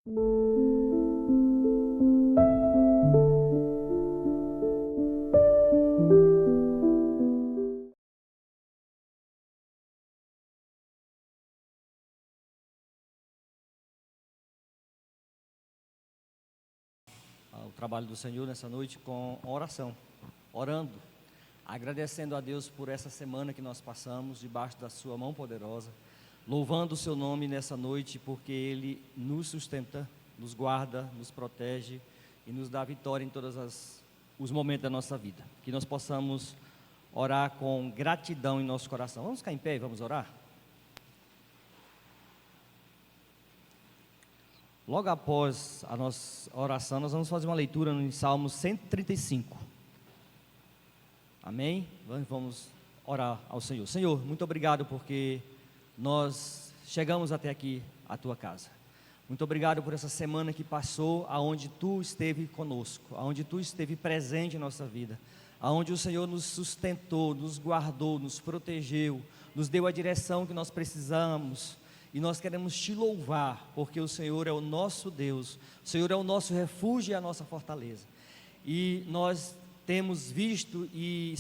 O trabalho do Senhor nessa noite com oração, orando, agradecendo a Deus por essa semana que nós passamos debaixo da sua mão poderosa, louvando o seu nome nessa noite, porque Ele nos sustenta, nos guarda, nos protege e nos dá vitória em todos os momentos da nossa vida. Que nós possamos orar com gratidão em nosso coração. Vamos ficar em pé e vamos orar? Logo após a nossa oração, nós vamos fazer uma leitura no Salmo 135. Amém? Vamos orar ao Senhor. Senhor, muito obrigado porque nós chegamos até aqui, à Tua casa. Muito obrigado por essa semana que passou, aonde Tu esteve conosco, aonde Tu esteve presente em nossa vida, aonde o Senhor nos sustentou, nos guardou, nos protegeu, nos deu a direção que nós precisamos. E nós queremos Te louvar, porque o Senhor é o nosso Deus, o Senhor é o nosso refúgio e a nossa fortaleza. E nós temos visto e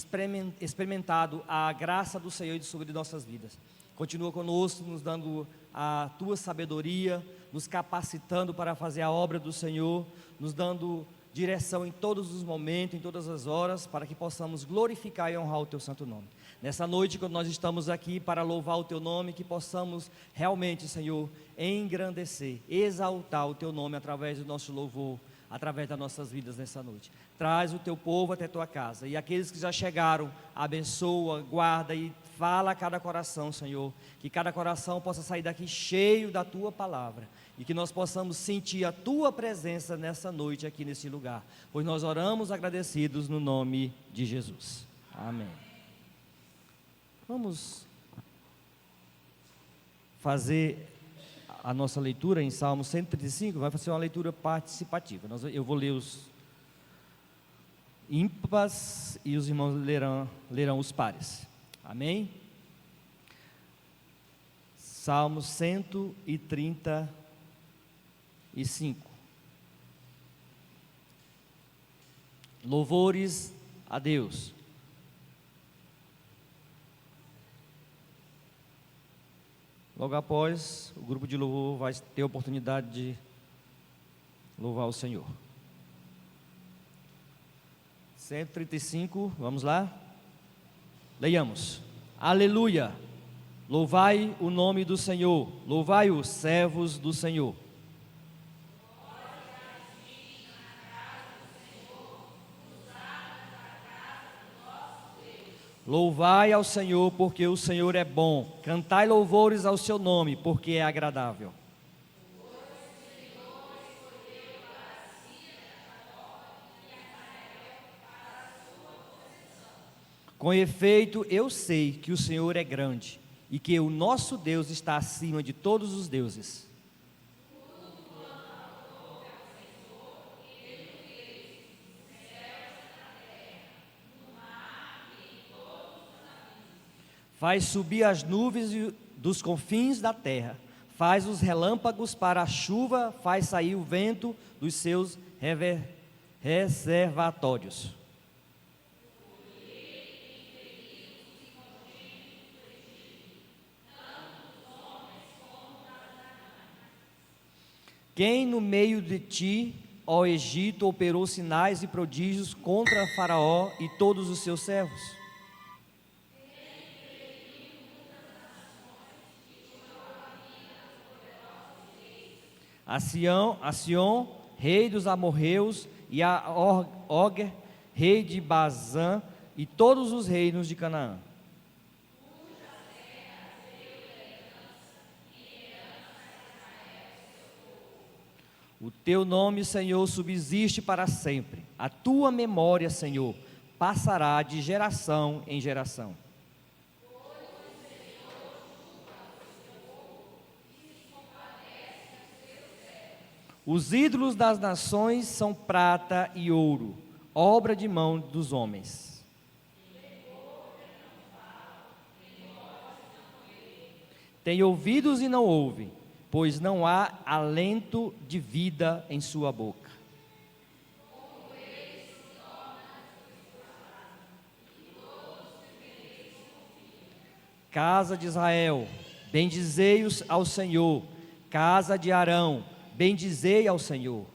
experimentado a graça do Senhor sobre nossas vidas. Continua conosco, nos dando a Tua sabedoria, nos capacitando para fazer a obra do Senhor, nos dando direção em todos os momentos, em todas as horas, para que possamos glorificar e honrar o Teu santo nome. Nessa noite, quando nós estamos aqui para louvar o Teu nome, que possamos realmente, Senhor, engrandecer, exaltar o Teu nome através do nosso louvor, através das nossas vidas nessa noite. Traz o Teu povo até a Tua casa, e aqueles que já chegaram, abençoa, guarda e fala a cada coração, Senhor, que cada coração possa sair daqui cheio da Tua palavra, e que nós possamos sentir a Tua presença nessa noite aqui nesse lugar, pois nós oramos agradecidos no nome de Jesus. Amém. Vamos fazer a nossa leitura em Salmo 135, vai ser uma leitura participativa. Eu vou ler os ímpares e os irmãos lerão os pares. Amém? Salmo 135. Louvores a Deus. Logo após, o grupo de louvor vai ter a oportunidade de louvar o Senhor. 135, vamos lá? Leiamos. Aleluia! Louvai o nome do Senhor, louvai os servos do Senhor. Louvai ao Senhor, porque o Senhor é bom. Cantai louvores ao seu nome, porque é agradável. Com efeito, eu sei que o Senhor é grande e que o nosso Deus está acima de todos os deuses. Faz subir as nuvens dos confins da terra, faz os relâmpagos para a chuva, faz sair o vento dos seus reservatórios. Quem no meio de ti, ó Egito, operou sinais e prodígios contra Faraó e todos os seus servos? A Sion, rei dos amorreus, e a Og, rei de Bazã, e todos os reinos de Canaã. O teu nome, Senhor, subsiste para sempre. A tua memória, Senhor, passará de geração em geração. Os ídolos das nações são prata e ouro, obra de mão dos homens. Tem ouvidos e não ouvem, pois não há alento de vida em sua boca. Casa de Israel, bendizei-os ao Senhor. Casa de Arão, bendizei ao Senhor.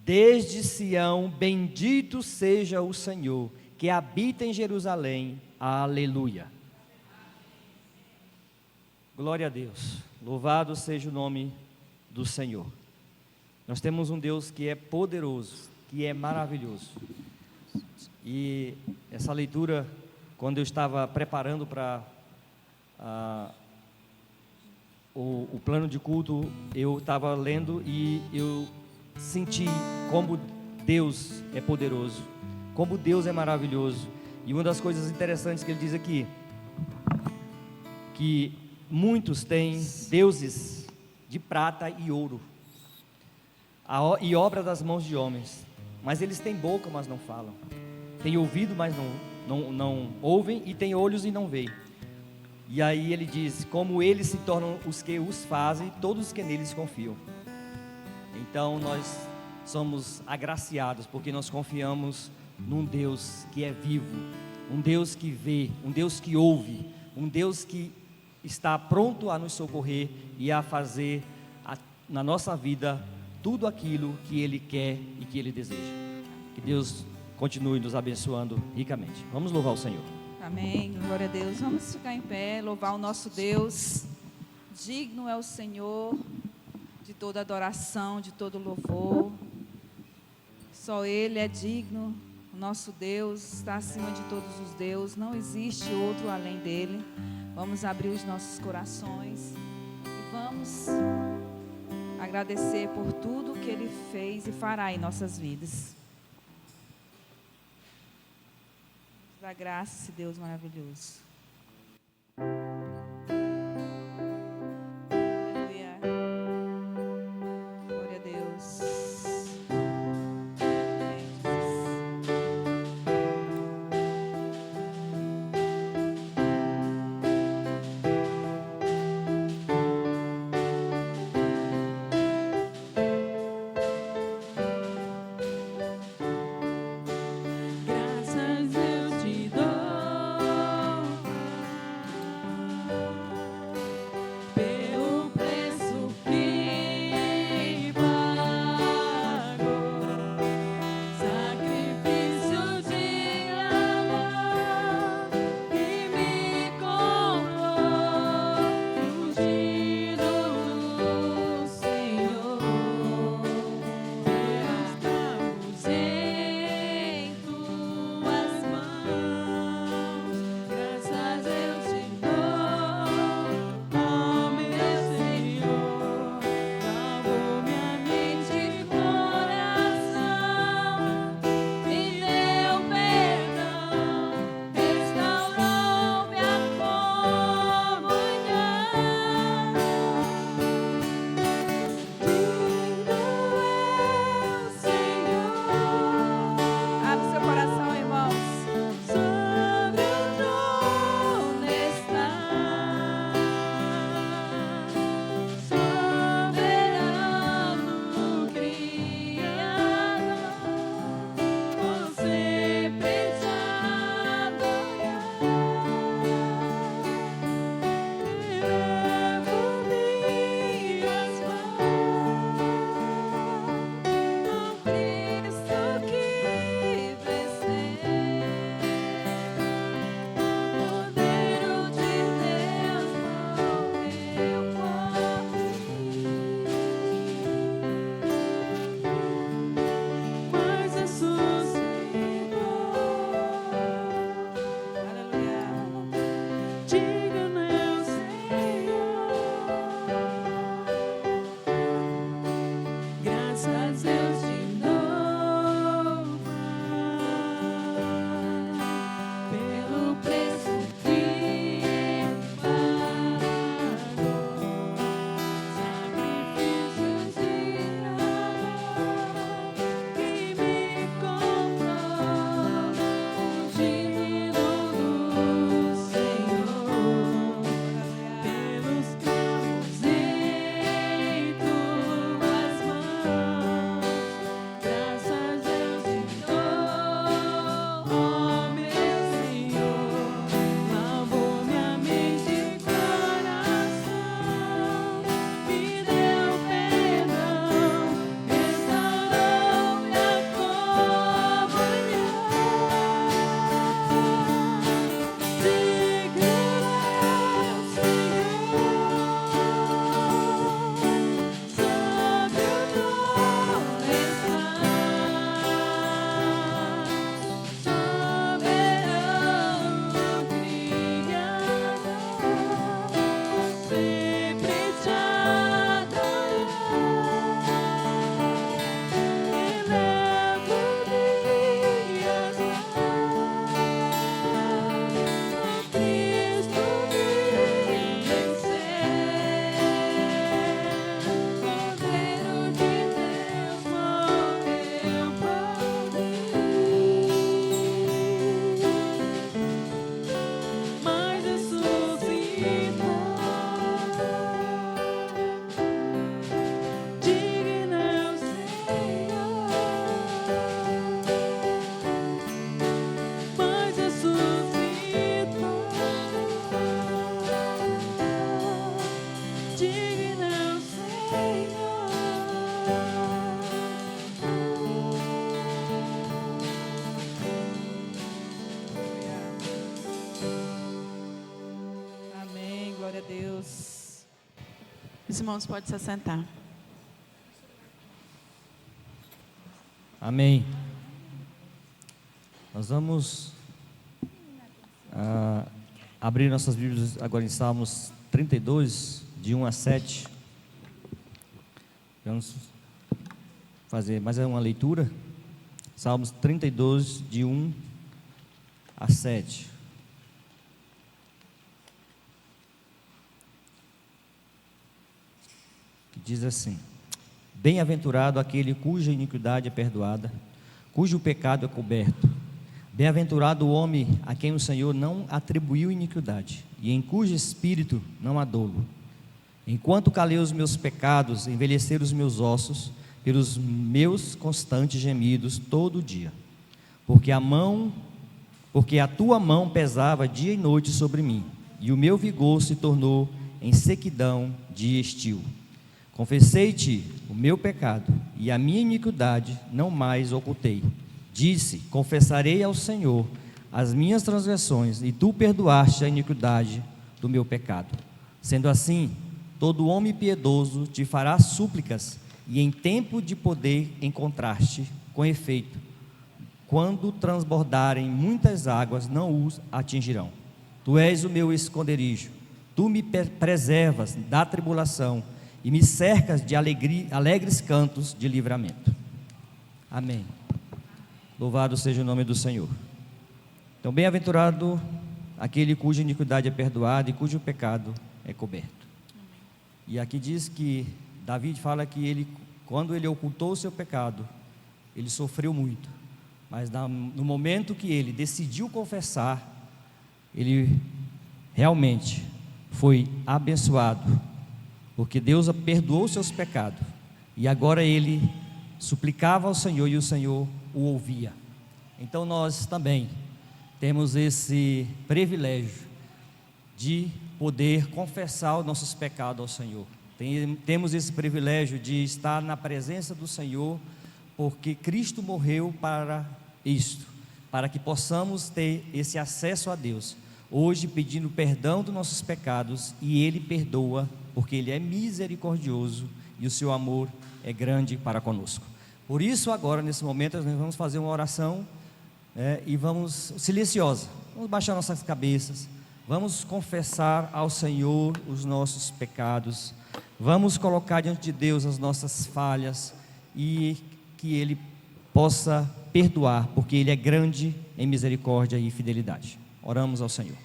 Desde Sião, bendito seja o Senhor, que habita em Jerusalém. Aleluia. Glória a Deus. Louvado seja o nome do Senhor. Nós temos um Deus que é poderoso, que é maravilhoso. E essa leitura, quando eu estava preparando para o plano de culto, eu estava lendo e eu senti como Deus é poderoso, como Deus é maravilhoso. E uma das coisas interessantes que ele diz aqui, que muitos têm deuses de prata e ouro, e obra das mãos de homens, mas eles têm boca, mas não falam, têm ouvido, mas não ouvem, e têm olhos e não veem. E aí ele diz, como eles se tornam os que os fazem, todos os que neles confiam. Então nós somos agraciados, porque nós confiamos num Deus que é vivo, um Deus que vê, um Deus que ouve, um Deus que está pronto a nos socorrer e a fazer na nossa vida tudo aquilo que Ele quer e que Ele deseja. Que Deus continue nos abençoando ricamente. Vamos louvar o Senhor. Amém, glória a Deus. Vamos ficar em pé, louvar o nosso Deus. Digno é o Senhor de toda adoração, de todo louvor. Só Ele é digno. O nosso Deus está acima de todos os deuses. Não existe outro além dele. Vamos abrir os nossos corações e vamos agradecer por tudo que Ele fez e fará em nossas vidas. Dá graça a esse Deus maravilhoso. Aleluia. Glória a Deus. Amém, Graças eu te dou. Deus. Os irmãos podem se assentar. Amém. Nós vamos abrir nossas Bíblias agora em Salmos 32, de 1 a 7. Vamos fazer mais uma leitura. Salmos 32, de 1 a 7. Que diz assim: Bem-aventurado aquele cuja iniquidade é perdoada, cujo pecado é coberto. Bem-aventurado o homem a quem o Senhor não atribuiu iniquidade, e em cujo espírito não há dolo. Enquanto calei os meus pecados, envelheceram os meus ossos, pelos meus constantes gemidos todo dia. Porque a tua mão pesava dia e noite sobre mim, e o meu vigor se tornou em sequidão de estio. Confessei-te o meu pecado, e a minha iniquidade não mais ocultei. Disse: confessarei ao Senhor as minhas transgressões, e tu perdoaste a iniquidade do meu pecado. Sendo assim, todo homem piedoso te fará súplicas, e em tempo de poder encontrar-te. Com efeito, quando transbordarem muitas águas, não os atingirão. Tu és o meu esconderijo, tu me preservas da tribulação, e me cercas de alegres cantos de livramento. Amém. Louvado seja o nome do Senhor. Então, bem-aventurado aquele cuja iniquidade é perdoada e cujo pecado é coberto. E aqui diz que Davi fala que quando ele ocultou o seu pecado, ele sofreu muito. Mas no momento que ele decidiu confessar, ele realmente foi abençoado, porque Deus perdoou os seus pecados, e agora ele suplicava ao Senhor, e o Senhor o ouvia. Então nós também temos esse privilégio de poder confessar os nossos pecados ao Senhor. Temos esse privilégio de estar na presença do Senhor, porque Cristo morreu para isto, para que possamos ter esse acesso a Deus, hoje pedindo perdão dos nossos pecados, e Ele perdoa, porque Ele é misericordioso e o seu amor é grande para conosco. Por isso agora, nesse momento, nós vamos fazer uma oração e vamos, silenciosa, vamos baixar nossas cabeças, vamos confessar ao Senhor os nossos pecados, vamos colocar diante de Deus as nossas falhas, e que Ele possa perdoar, porque Ele é grande em misericórdia e fidelidade. Oramos ao Senhor.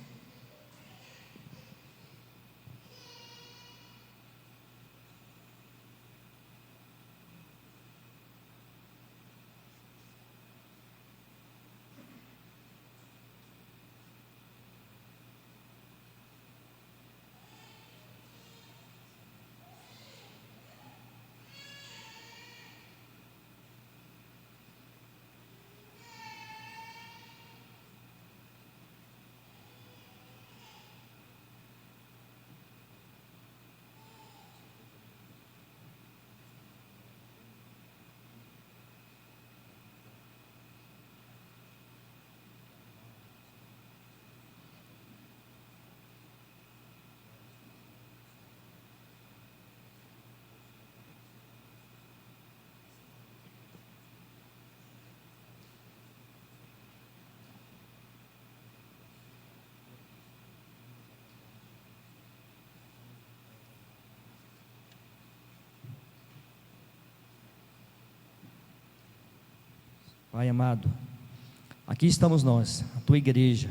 Pai amado, aqui estamos nós, a tua igreja,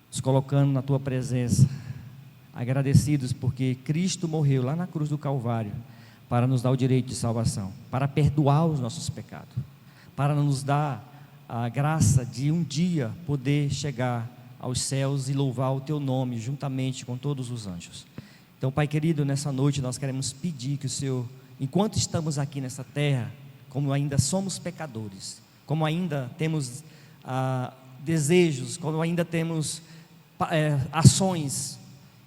nos colocando na tua presença, agradecidos porque Cristo morreu lá na cruz do Calvário para nos dar o direito de salvação, para perdoar os nossos pecados, para nos dar a graça de um dia poder chegar aos céus e louvar o teu nome juntamente com todos os anjos. Então, Pai querido, nessa noite nós queremos pedir que o Senhor, enquanto estamos aqui nessa terra, como ainda somos pecadores, como ainda temos desejos, como ainda temos ações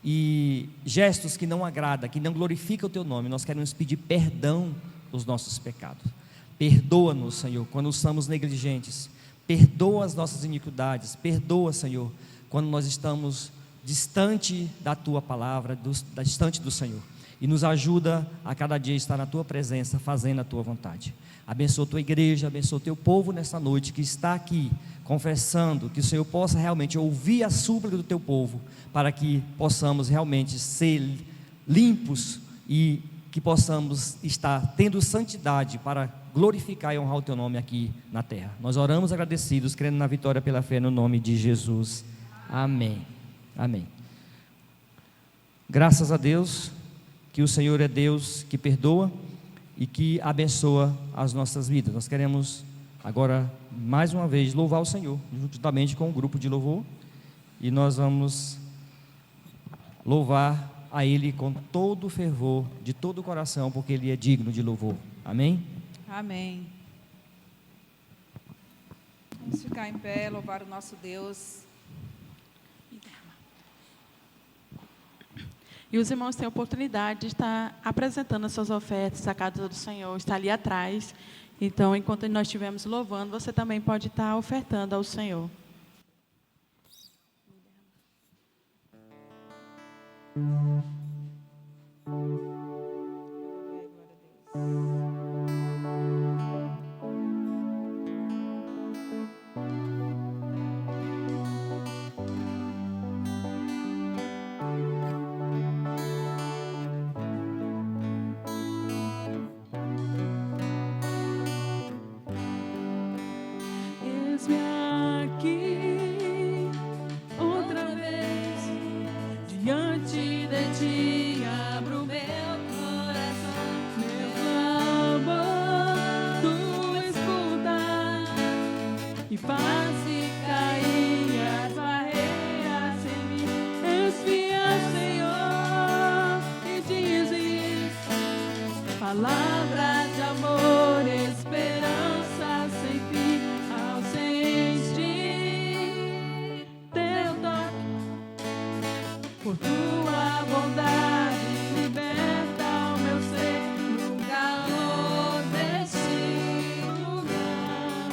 e gestos que não agradam, que não glorificam o teu nome, nós queremos pedir perdão dos nossos pecados. Perdoa-nos, Senhor, quando somos negligentes. Perdoa as nossas iniquidades. Perdoa, Senhor, quando nós estamos distante da tua palavra, distante do Senhor. E nos ajuda a cada dia estar na tua presença, fazendo a tua vontade. Abençoa a tua igreja, abençoa o teu povo nessa noite que está aqui, confessando, que o Senhor possa realmente ouvir a súplica do teu povo, para que possamos realmente ser limpos e que possamos estar tendo santidade para glorificar e honrar o teu nome aqui na terra. Nós oramos agradecidos, crendo na vitória pela fé no nome de Jesus. Amém. Amém. Graças a Deus que o Senhor é Deus que perdoa e que abençoa as nossas vidas. Nós queremos agora mais uma vez louvar o Senhor, juntamente com o grupo de louvor, e nós vamos louvar a Ele com todo o fervor, de todo o coração, porque Ele é digno de louvor. Amém? Amém. Vamos ficar em pé, louvar o nosso Deus. E os irmãos têm a oportunidade de estar apresentando as suas ofertas à casa do Senhor, está ali atrás. Então, enquanto nós estivermos louvando, você também pode estar ofertando ao Senhor. Eis-me aqui outra vez diante de ti, abro meu coração, meu clamor, tu escutas e fazes cair as barreiras em mim. Eis-me, Senhor, e dizes palavras de amor, esperança sem fim. Por tua bondade, liberta o meu ser no calor desse lugar.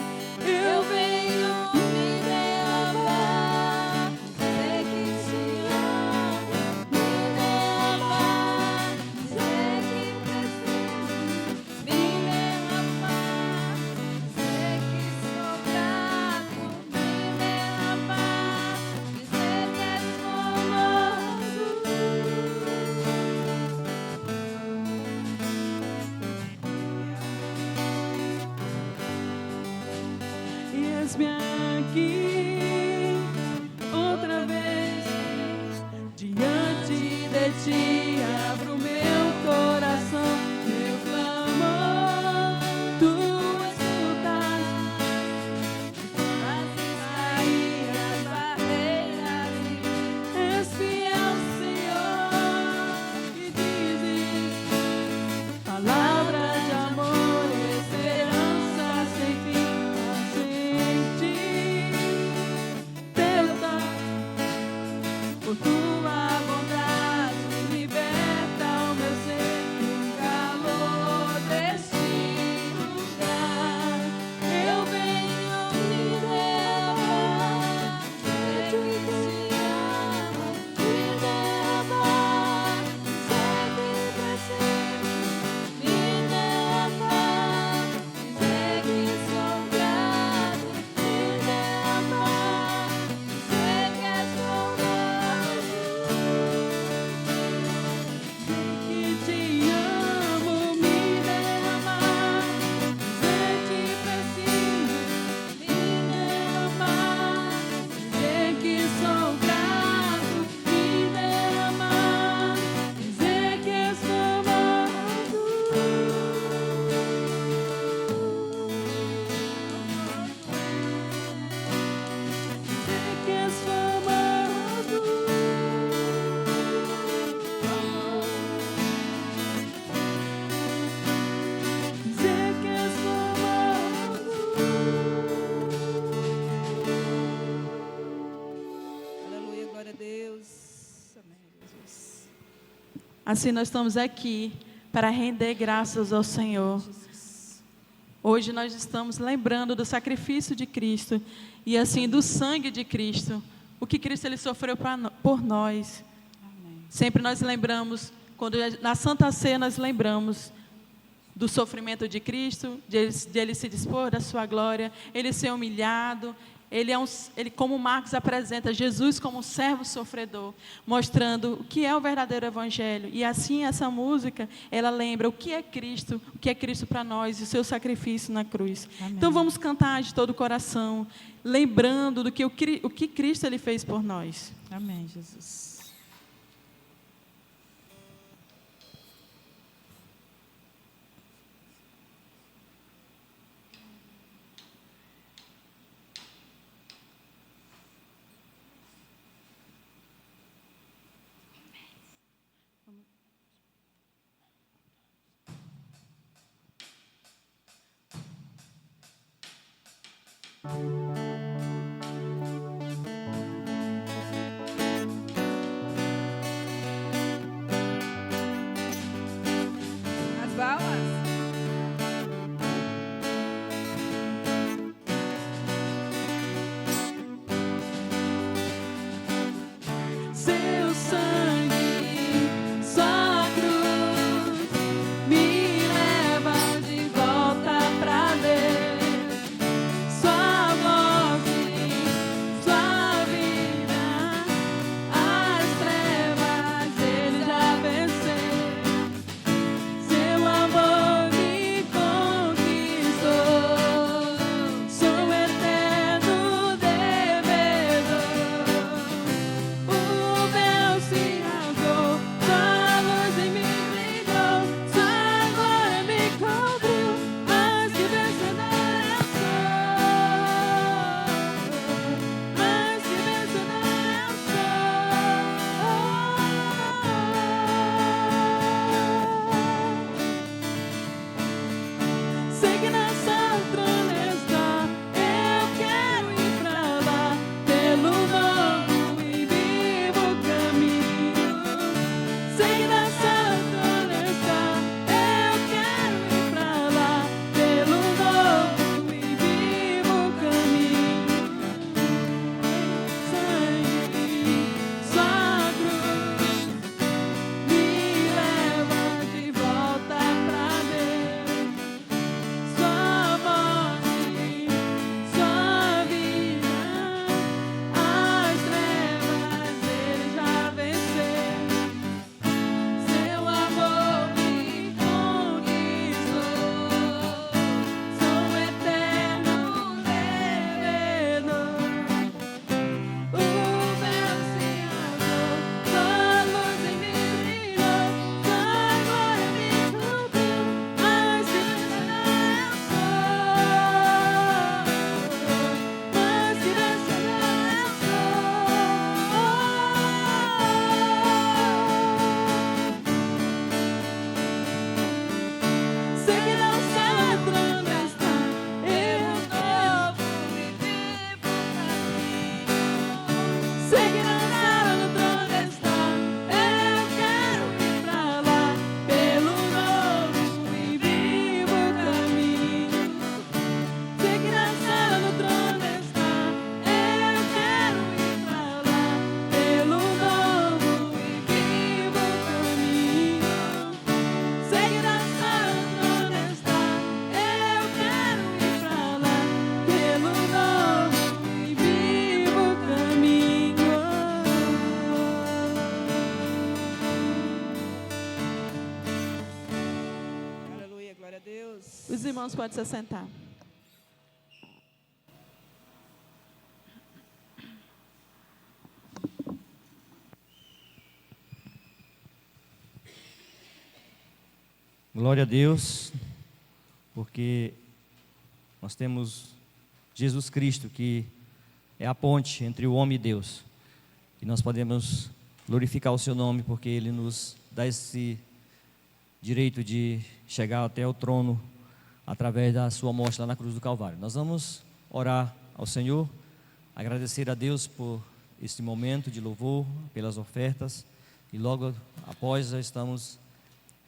Eu venho me derramar, sei que te amo, me derramar, sei que preciso me derramar, sei que sou grato, me derramar, sei que és eis-me aqui outra vez diante de ti, abro meu coração, meu clamor, tu escutas, fazes cair as barreiras em mim. És fiel, Senhor, e dizes palavras de amor, esperança sem fim. Por tua bondade, liberta o meu ser no calor desse lugar. Eu venho me derramar, sei que te amo, me derramar, sei que preciso me derramar, sei que sou grato, me derramar, sei que és Assim nós estamos aqui para render graças ao Senhor. Hoje nós estamos lembrando do sacrifício de Cristo e assim do sangue de Cristo, o que Cristo ele sofreu por nós. Amém. Sempre nós lembramos, quando na Santa Ceia nós lembramos do sofrimento de Cristo, de ele se dispor da sua glória, ele ser humilhado. Ele, como Marcos apresenta Jesus como um servo sofredor, mostrando o que é o verdadeiro evangelho. E assim essa música, ela lembra o que é Cristo para nós e o seu sacrifício na cruz. Amém. Então vamos cantar de todo o coração, lembrando do que o que Cristo ele fez por nós. Amém, Jesus. As palmas. Seu sangue, sua cruz, me leva de volta pra Deus. Sua morte, sua vida, as trevas ele já venceu. Seu amor me conquistou. Sou eterno devedor. O véu se rasgou, sua luz em mim brilhou, sua glória me cobriu, mas que vencedor eu sou, mas que vencedor eu sou. Sei que nessa trona está, eu quero ir pra lá, pelo novo e vivo caminho. Sei que nessa trona está, eu quero ir pra lá, pelo novo e vivo caminho. Sangue, sua cruz, me leva de volta pra Deus. Sua morte, sua vida, as trevas ele já venceu. Seu amor me conquistou. Sou eterno devedor. O véu se rasgou, sua luz em mim brilhou, sua glória me cobriu, mas que vencedor eu sou, mas que vencedor eu sou. Sei que não sei onde está, eu novo e vivo caminho. Sei que não sei onde o trono está, eu quero ir pra lá, pelo novo e vivo caminho. Sei que não sei onde o trono está, eu quero ir pra lá, pelo novo e vivo caminho. Sei que não sei onde o trono está, eu quero ir pra lá, pelo novo e vivo caminho. Aleluia, glória a Deus. Os irmãos podem se assentar. Glória a Deus, porque nós temos Jesus Cristo, que é a ponte entre o homem e Deus. E nós podemos glorificar o seu nome, porque ele nos dá esse direito de chegar até o trono através da sua morte lá na cruz do Calvário. Nós vamos orar ao Senhor, agradecer a Deus por este momento de louvor, pelas ofertas, e logo após já estamos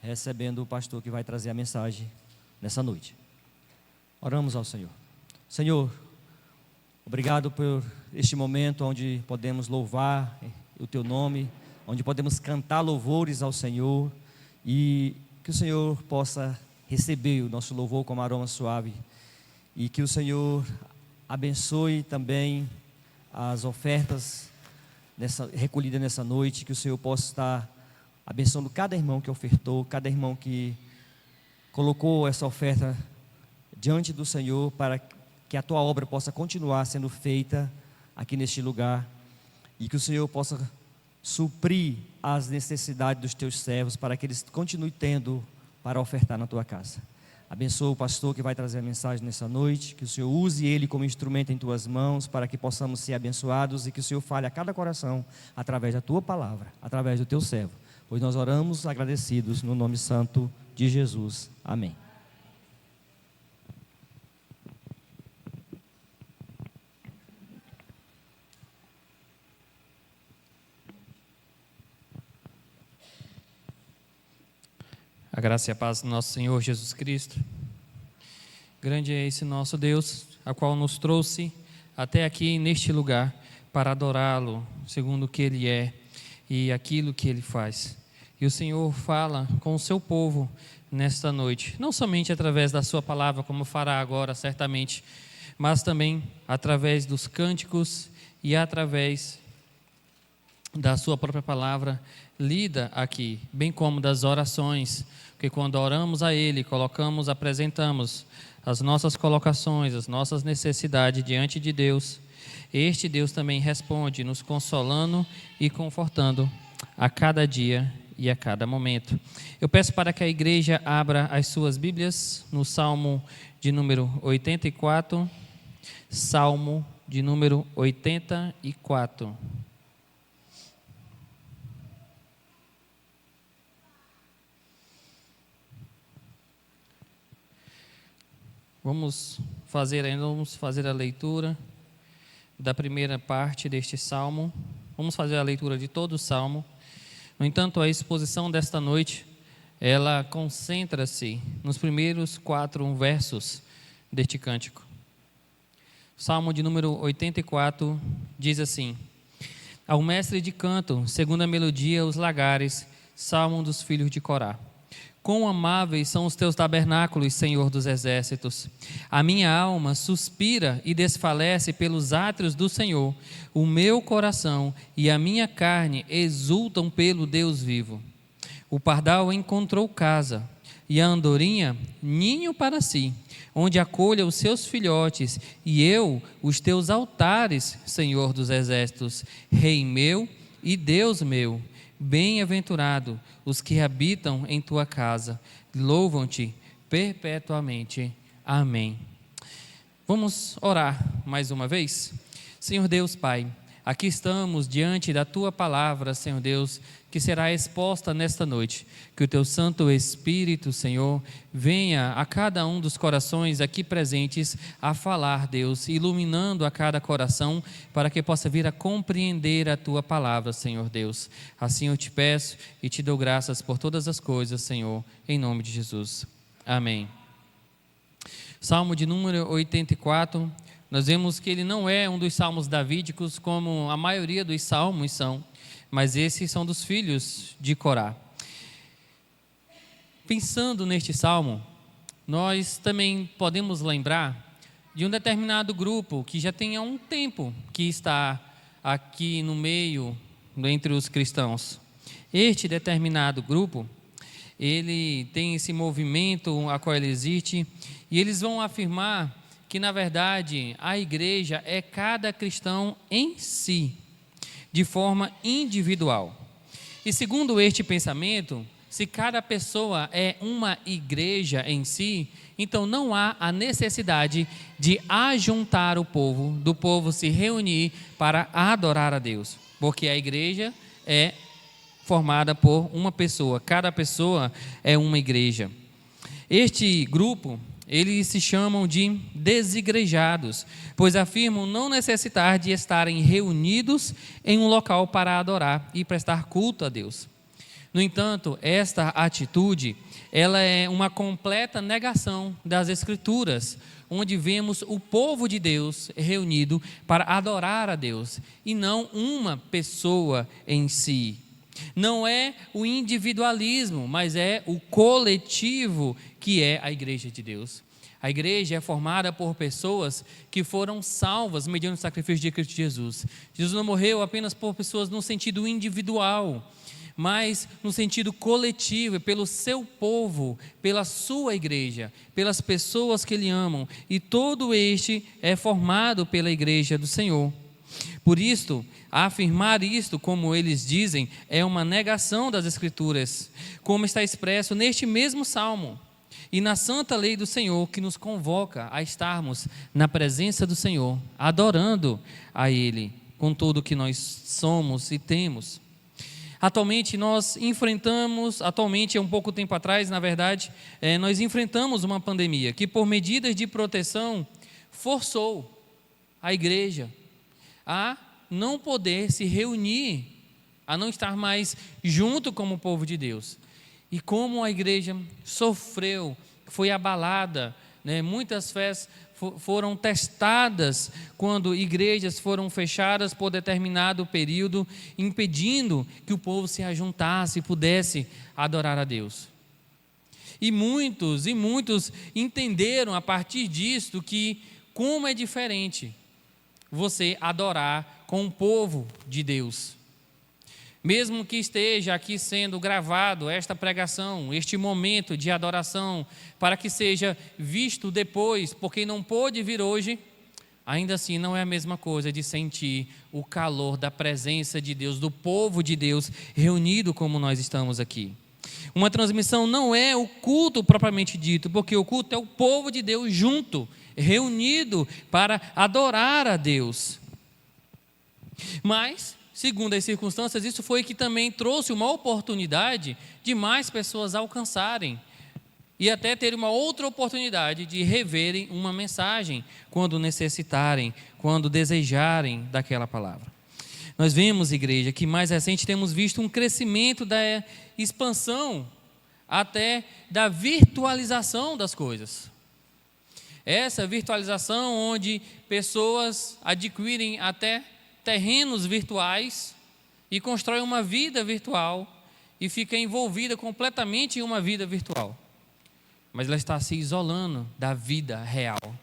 recebendo o pastor que vai trazer a mensagem nessa noite. Oramos ao Senhor. Senhor, Obrigado por este momento onde podemos louvar o Teu nome, onde podemos cantar louvores ao Senhor, e que o Senhor possa receber o nosso louvor como aroma suave, e que o Senhor abençoe também as ofertas recolhidas nessa noite, que o Senhor possa estar abençoando cada irmão que ofertou, cada irmão que colocou essa oferta diante do Senhor, para que a Tua obra possa continuar sendo feita aqui neste lugar, e que o Senhor possa suprir as necessidades dos Teus servos, para que eles continuem tendo para ofertar na Tua casa. Abençoa o pastor que vai trazer a mensagem nessa noite, que o Senhor use ele como instrumento em Tuas mãos, para que possamos ser abençoados, e que o Senhor fale a cada coração através da Tua palavra, através do Teu servo. Pois nós oramos agradecidos no nome santo de Jesus. Amém. A graça e a paz do nosso Senhor Jesus Cristo. Grande é esse nosso Deus, a qual nos trouxe até aqui neste lugar para adorá-lo, segundo o que Ele é e aquilo que Ele faz. E o Senhor fala com o seu povo nesta noite, não somente através da sua palavra, como fará agora certamente, mas também através dos cânticos e através da sua própria palavra lida aqui, bem como das orações, porque quando oramos a Ele, apresentamos as nossas colocações, as nossas necessidades diante de Deus, este Deus também responde, nos consolando e confortando a cada dia e a cada momento. Eu peço para que a igreja abra as suas Bíblias no Salmo de número 84, Salmo de número 84. Vamos fazer a leitura da primeira parte deste salmo. Vamos fazer a leitura de todo o salmo. No entanto, a exposição desta noite, ela concentra-se nos primeiros 4 versos deste cântico. Salmo de número 84 diz assim: Ao mestre de canto, segundo a melodia, os lagares, salmo dos filhos de Corá. Quão amáveis são os teus tabernáculos, Senhor dos exércitos. A minha alma suspira e desfalece pelos átrios do Senhor. O meu coração e a minha carne exultam pelo Deus vivo. O pardal encontrou casa, e a andorinha ninho para si, onde acolha os seus filhotes, e eu, os teus altares, Senhor dos exércitos, Rei meu e Deus meu. Bem-aventurado os que habitam em tua casa, louvam-te perpetuamente. Amém. Vamos orar mais uma vez? Senhor Deus Pai, aqui estamos diante da tua palavra, Senhor Deus, que será exposta nesta noite. Que o teu Santo Espírito, Senhor, venha a cada um dos corações aqui presentes a falar, Deus, iluminando a cada coração, para que possa vir a compreender a tua palavra, Senhor Deus. Assim eu te peço e te dou graças por todas as coisas, Senhor, em nome de Jesus. Amém. Salmo de número 84, nós vemos que ele não é um dos salmos davídicos, como a maioria dos salmos são, mas esses são dos filhos de Corá. Pensando neste salmo, nós também podemos lembrar de um determinado grupo que já tem há um tempo que está aqui no meio, entre os cristãos. Este determinado grupo, ele tem esse movimento a qual ele existe, e eles vão afirmar que, na verdade, a igreja é cada cristão em si, de forma individual. E segundo este pensamento, se cada pessoa é uma igreja em si, então não há a necessidade de ajuntar o povo, do povo se reunir para adorar a Deus, porque a igreja é formada por uma pessoa, cada pessoa é uma igreja. Este grupo, eles se chamam de desigrejados, pois afirmam não necessitar de estarem reunidos em um local para adorar e prestar culto a Deus. No entanto, esta atitude, ela é uma completa negação das Escrituras, onde vemos o povo de Deus reunido para adorar a Deus, e não uma pessoa em si. Não é o individualismo, mas é o coletivo que é a igreja de Deus. A igreja é formada por pessoas que foram salvas mediante o sacrifício de Cristo Jesus. Jesus não morreu apenas por pessoas no sentido individual, mas no sentido coletivo, pelo seu povo, pela sua igreja, pelas pessoas que Ele amam. E todo este é formado pela igreja do Senhor. Por isto, afirmar isto, como eles dizem, é uma negação das Escrituras, como está expresso neste mesmo Salmo. E na santa lei do Senhor, que nos convoca a estarmos na presença do Senhor, adorando a Ele, com tudo que nós somos e temos. Atualmente, um pouco tempo atrás, na verdade, nós enfrentamos uma pandemia que, por medidas de proteção, forçou a igreja a não poder se reunir, a não estar mais junto como o povo de Deus. E como a igreja sofreu, foi abalada, né? Muitas fés foram testadas quando igrejas foram fechadas por determinado período, impedindo que o povo se ajuntasse e pudesse adorar a Deus. E muitos entenderam a partir disto que como é diferente você adorar com o povo de Deus. Mesmo que esteja aqui sendo gravado esta pregação, este momento de adoração, para que seja visto depois, por quem não pôde vir hoje, ainda assim não é a mesma coisa de sentir o calor da presença de Deus, do povo de Deus reunido como nós estamos aqui. Uma transmissão não é o culto propriamente dito, porque o culto é o povo de Deus junto, reunido para adorar a Deus. Mas, segundo as circunstâncias, isso foi que também trouxe uma oportunidade de mais pessoas alcançarem e até ter uma outra oportunidade de reverem uma mensagem quando necessitarem, quando desejarem daquela palavra. Nós vemos, igreja, que mais recente temos visto um crescimento da expansão até da virtualização das coisas. Essa virtualização onde pessoas adquirem até terrenos virtuais e constroem uma vida virtual e fica envolvida completamente em uma vida virtual. Mas ela está se isolando da vida real.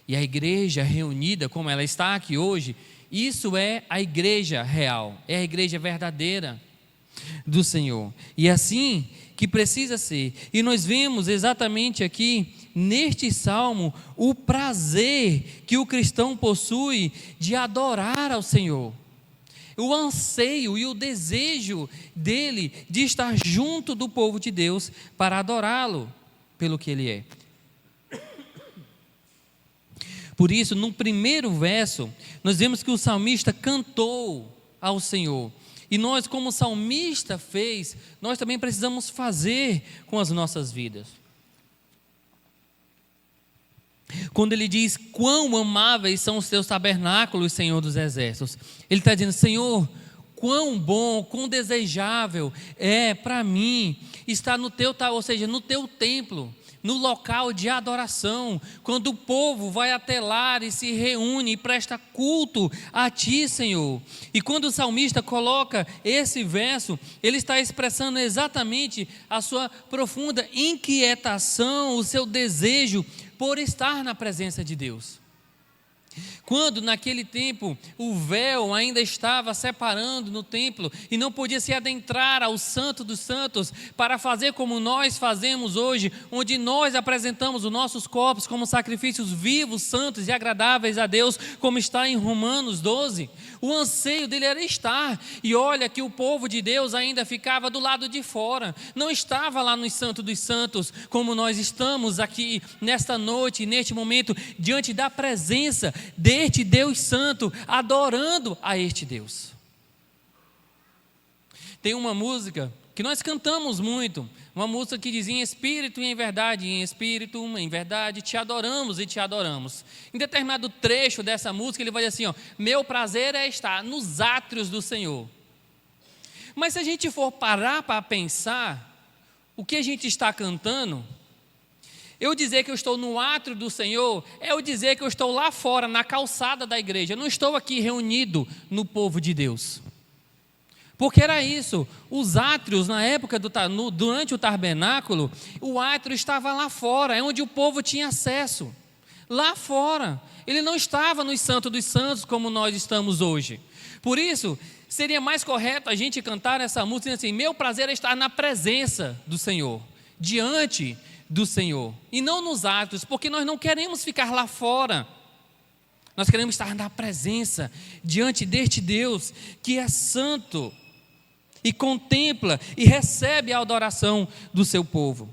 E a igreja reunida, como ela está aqui hoje, isso é a igreja real, é a igreja verdadeira do Senhor. E é assim que precisa ser. E nós vemos exatamente aqui, neste salmo, o prazer que o cristão possui de adorar ao Senhor. O anseio e o desejo dele de estar junto do povo de Deus para adorá-lo pelo que ele é. Por isso, no primeiro verso, nós vemos que o salmista cantou ao Senhor. E nós, como o salmista fez, nós também precisamos fazer com as nossas vidas. Quando ele diz, quão amáveis são os teus tabernáculos, Senhor dos exércitos, ele está dizendo, Senhor, quão bom, quão desejável é para mim estar no teu, ou seja, no teu templo, no local de adoração, quando o povo vai até lá e se reúne e presta culto a Ti, Senhor. E quando o salmista coloca esse verso, ele está expressando exatamente a sua profunda inquietação, o seu desejo por estar na presença de Deus. Quando naquele tempo o véu ainda estava separando no templo e não podia se adentrar ao Santo dos Santos para fazer como nós fazemos hoje, onde nós apresentamos os nossos corpos como sacrifícios vivos, santos e agradáveis a Deus, como está em Romanos 12, o anseio dele era estar, e olha que o povo de Deus ainda ficava do lado de fora, não estava lá no Santo dos Santos, como nós estamos aqui nesta noite, neste momento, diante da presença deste Deus Santo, adorando a este Deus. Tem uma música que nós cantamos muito, uma música que diz em espírito e em espírito, em verdade, te adoramos e te adoramos. Em determinado trecho dessa música, ele vai dizer assim, ó, meu prazer é estar nos átrios do Senhor. Mas se a gente for parar para pensar, o que a gente está cantando, Eu dizer que eu estou no átrio do Senhor é eu dizer que eu estou lá fora, na calçada da igreja. Eu não estou aqui reunido no povo de Deus. Porque era isso, os átrios na época, durante o tabernáculo, o átrio estava lá fora, é onde o povo tinha acesso. Lá fora, ele não estava no Santo dos Santos como nós estamos hoje. Por isso, seria mais correto a gente cantar essa música assim: meu prazer é estar na presença do Senhor, diante do Senhor, e não nos átrios, porque nós não queremos ficar lá fora. Nós queremos estar na presença, diante deste Deus que é santo, e contempla e recebe a adoração do seu povo.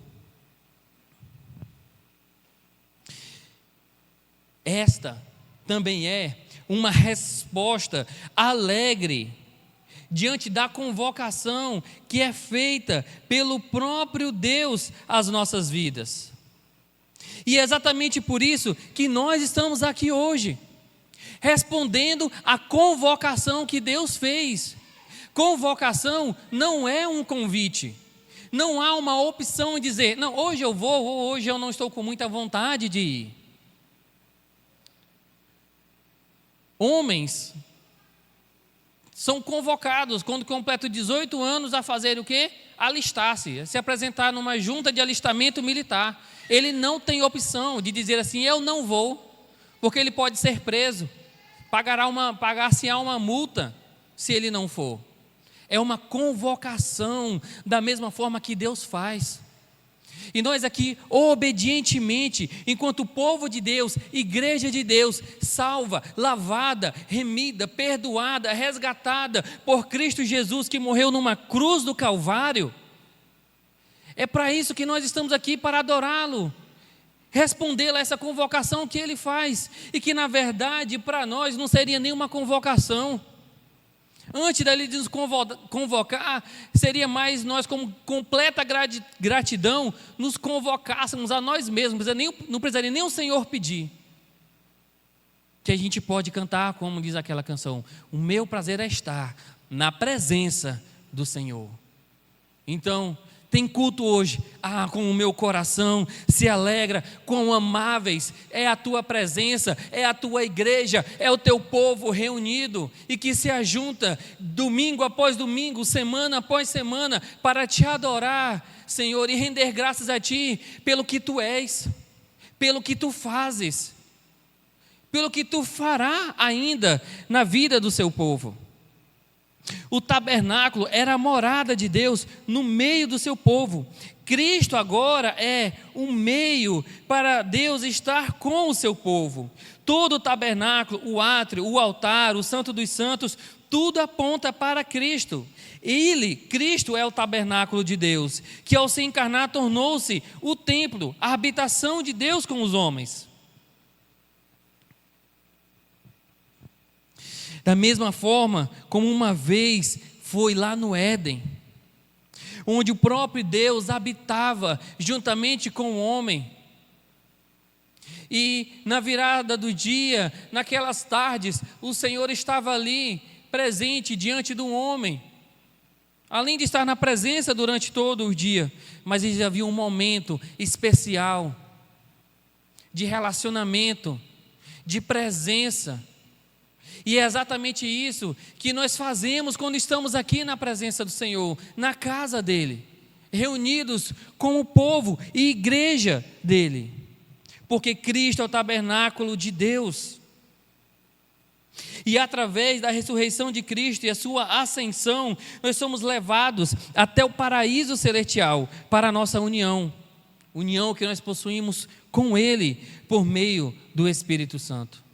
Esta também é uma resposta alegre diante da convocação que é feita pelo próprio Deus às nossas vidas. E é exatamente por isso que nós estamos aqui hoje, respondendo à convocação que Deus fez. Convocação não é um convite. Não há uma opção de dizer, não, hoje eu vou, ou hoje eu não estou com muita vontade de ir. Homens são convocados quando completam 18 anos a fazer o quê? Alistar-se, a se apresentar numa junta de alistamento militar. Ele não tem opção de dizer assim, eu não vou, porque ele pode ser preso, pagar-se-á uma multa se ele não for. É uma convocação, da mesma forma que Deus faz. E nós aqui, obedientemente, enquanto povo de Deus, igreja de Deus, salva, lavada, remida, perdoada, resgatada por Cristo Jesus, que morreu numa cruz do Calvário, é para isso que nós estamos aqui, para adorá-lo, responder a essa convocação que Ele faz, e que na verdade para nós não seria nenhuma convocação. Antes dele nos convocar, seria mais nós, como completa gratidão, nos convocássemos a nós mesmos. Não precisaria nem o Senhor pedir. Que a gente pode cantar, como diz aquela canção: o meu prazer é estar na presença do Senhor. Então, tem culto hoje, com o meu coração se alegra, quão amáveis é a tua presença, é a tua igreja, é o teu povo reunido, e que se ajunta domingo após domingo, semana após semana, para te adorar, Senhor, e render graças a Ti, pelo que Tu és, pelo que Tu fazes, pelo que Tu fará ainda na vida do seu povo. O tabernáculo era a morada de Deus no meio do seu povo. Cristo agora é um meio para Deus estar com o seu povo. Todo o tabernáculo, o átrio, o altar, o santo dos santos, tudo aponta para Cristo. Ele, Cristo, é o tabernáculo de Deus, que ao se encarnar tornou-se o templo, a habitação de Deus com os homens. Da mesma forma como uma vez foi lá no Éden, onde o próprio Deus habitava juntamente com o homem. E na virada do dia, naquelas tardes, o Senhor estava ali, presente diante do homem. Além de estar na presença durante todo o dia, mas ele havia um momento especial de relacionamento, de presença. E é exatamente isso que nós fazemos quando estamos aqui na presença do Senhor, na casa dEle, reunidos com o povo e igreja dEle, porque Cristo é o tabernáculo de Deus. E através da ressurreição de Cristo e a sua ascensão, nós somos levados até o paraíso celestial para a nossa união que nós possuímos com Ele por meio do Espírito Santo.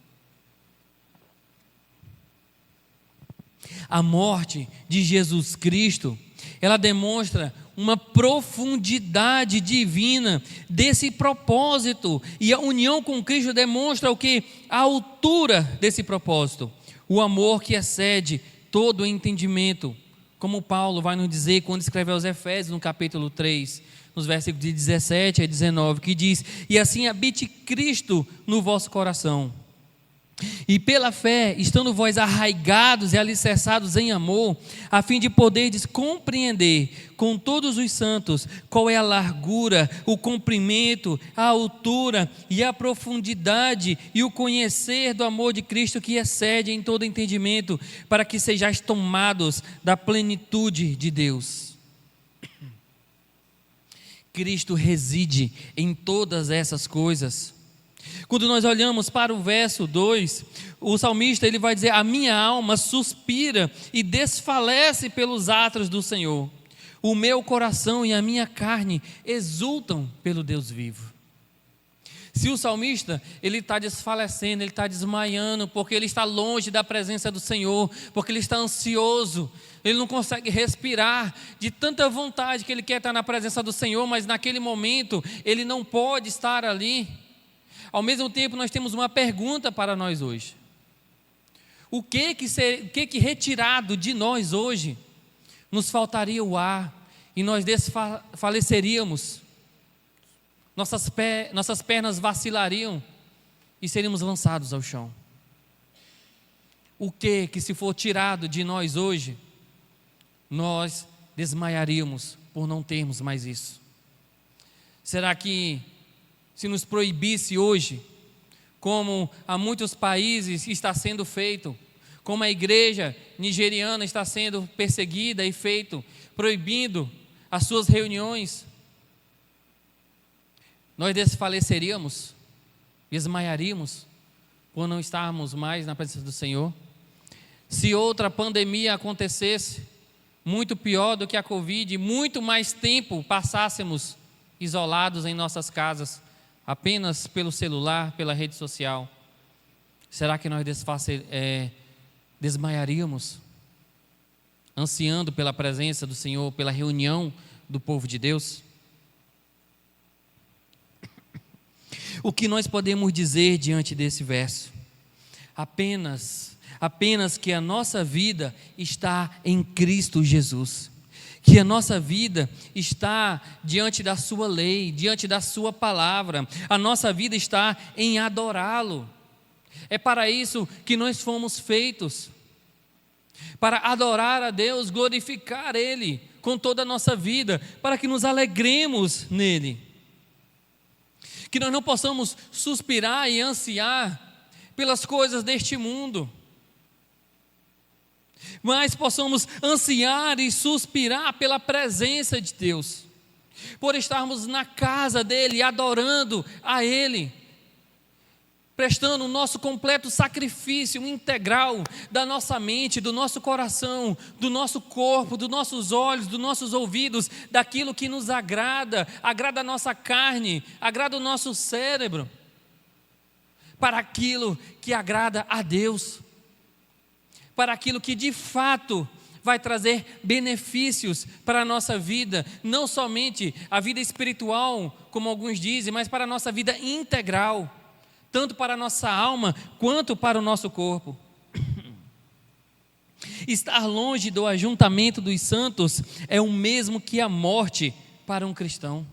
A morte de Jesus Cristo, ela demonstra uma profundidade divina desse propósito, e a união com Cristo demonstra o que? A altura desse propósito, o amor que excede todo o entendimento, como Paulo vai nos dizer quando escreve aos Efésios no capítulo 3, nos versículos de 17 a 19, que diz: e assim habite Cristo no vosso coração, E pela fé, estando vós arraigados e alicerçados em amor, a fim de poderdes compreender com todos os santos qual é a largura, o comprimento, a altura e a profundidade, e o conhecer do amor de Cristo que excede em todo entendimento, para que sejais tomados da plenitude de Deus. Cristo reside em todas essas coisas. Quando nós olhamos para o verso 2, o salmista ele vai dizer: a minha alma suspira e desfalece pelos atos do Senhor. O meu coração e a minha carne exultam pelo Deus vivo. Se o salmista ele está desfalecendo, ele está desmaiando, porque ele está longe da presença do Senhor, porque ele está ansioso, ele não consegue respirar de tanta vontade que ele quer estar na presença do Senhor, mas naquele momento ele não pode estar ali. Ao mesmo tempo, nós temos uma pergunta para nós hoje. O que retirado de nós hoje, nos faltaria o ar e nós desfaleceríamos, nossas pernas vacilariam e seríamos lançados ao chão? O que se for tirado de nós hoje, nós desmaiaríamos por não termos mais isso? Será que se nos proibisse hoje, como há muitos países está sendo feito, como a igreja nigeriana está sendo perseguida e feito, proibindo as suas reuniões, nós desfaleceríamos, desmaiaríamos, por não estarmos mais na presença do Senhor? Se outra pandemia acontecesse, muito pior do que a Covid, muito mais tempo passássemos isolados em nossas casas, apenas pelo celular, pela rede social, será que nós desmaiaríamos, ansiando pela presença do Senhor, pela reunião do povo de Deus? O que nós podemos dizer diante desse verso? Apenas que a nossa vida está em Cristo Jesus, que a nossa vida está diante da sua lei, diante da sua palavra, a nossa vida está em adorá-lo. É para isso que nós fomos feitos, para adorar a Deus, glorificar Ele com toda a nossa vida, para que nos alegremos nele, que nós não possamos suspirar e ansiar pelas coisas deste mundo, mas possamos ansiar e suspirar pela presença de Deus, por estarmos na casa dEle, adorando a Ele, prestando o nosso completo sacrifício integral da nossa mente, do nosso coração, do nosso corpo, dos nossos olhos, dos nossos ouvidos, daquilo que nos agrada, agrada a nossa carne, agrada o nosso cérebro, para aquilo que agrada a Deus, para aquilo que de fato vai trazer benefícios para a nossa vida, não somente a vida espiritual, como alguns dizem, mas para a nossa vida integral, tanto para a nossa alma, quanto para o nosso corpo. Estar longe do ajuntamento dos santos é o mesmo que a morte para um cristão.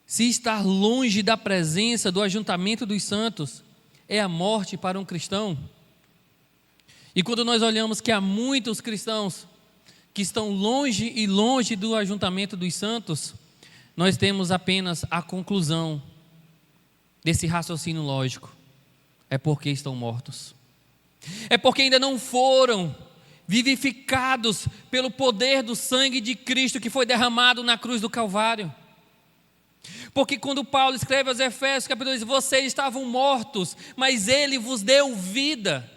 Se estar longe da presença do ajuntamento dos santos é a morte para um cristão, e quando nós olhamos que há muitos cristãos que estão longe e longe do ajuntamento dos santos, nós temos apenas a conclusão desse raciocínio lógico: é porque estão mortos, é porque ainda não foram vivificados pelo poder do sangue de Cristo que foi derramado na cruz do Calvário. Porque quando Paulo escreve aos Efésios, capítulo 2, vocês estavam mortos, mas Ele vos deu vida.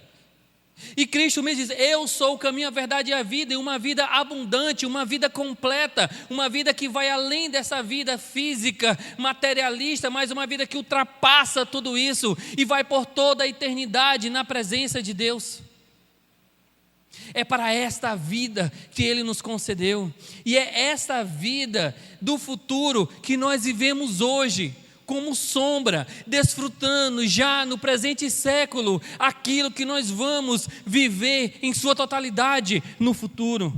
E Cristo mesmo diz: eu sou o caminho, a verdade e a vida, e uma vida abundante, uma vida completa, uma vida que vai além dessa vida física, materialista, mas uma vida que ultrapassa tudo isso e vai por toda a eternidade na presença de Deus. É para esta vida que Ele nos concedeu, e é esta vida do futuro que nós vivemos hoje, como sombra, desfrutando já no presente século aquilo que nós vamos viver em sua totalidade no futuro.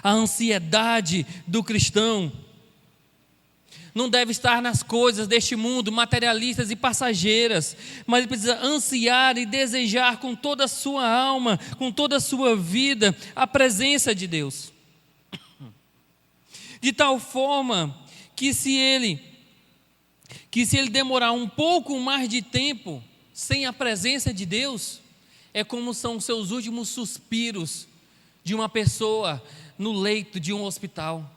A ansiedade do cristão não deve estar nas coisas deste mundo, materialistas e passageiras, mas ele precisa ansiar e desejar com toda a sua alma, com toda a sua vida, a presença de Deus. De tal forma que se ele demorar um pouco mais de tempo sem a presença de Deus, é como são os seus últimos suspiros de uma pessoa no leito de um hospital.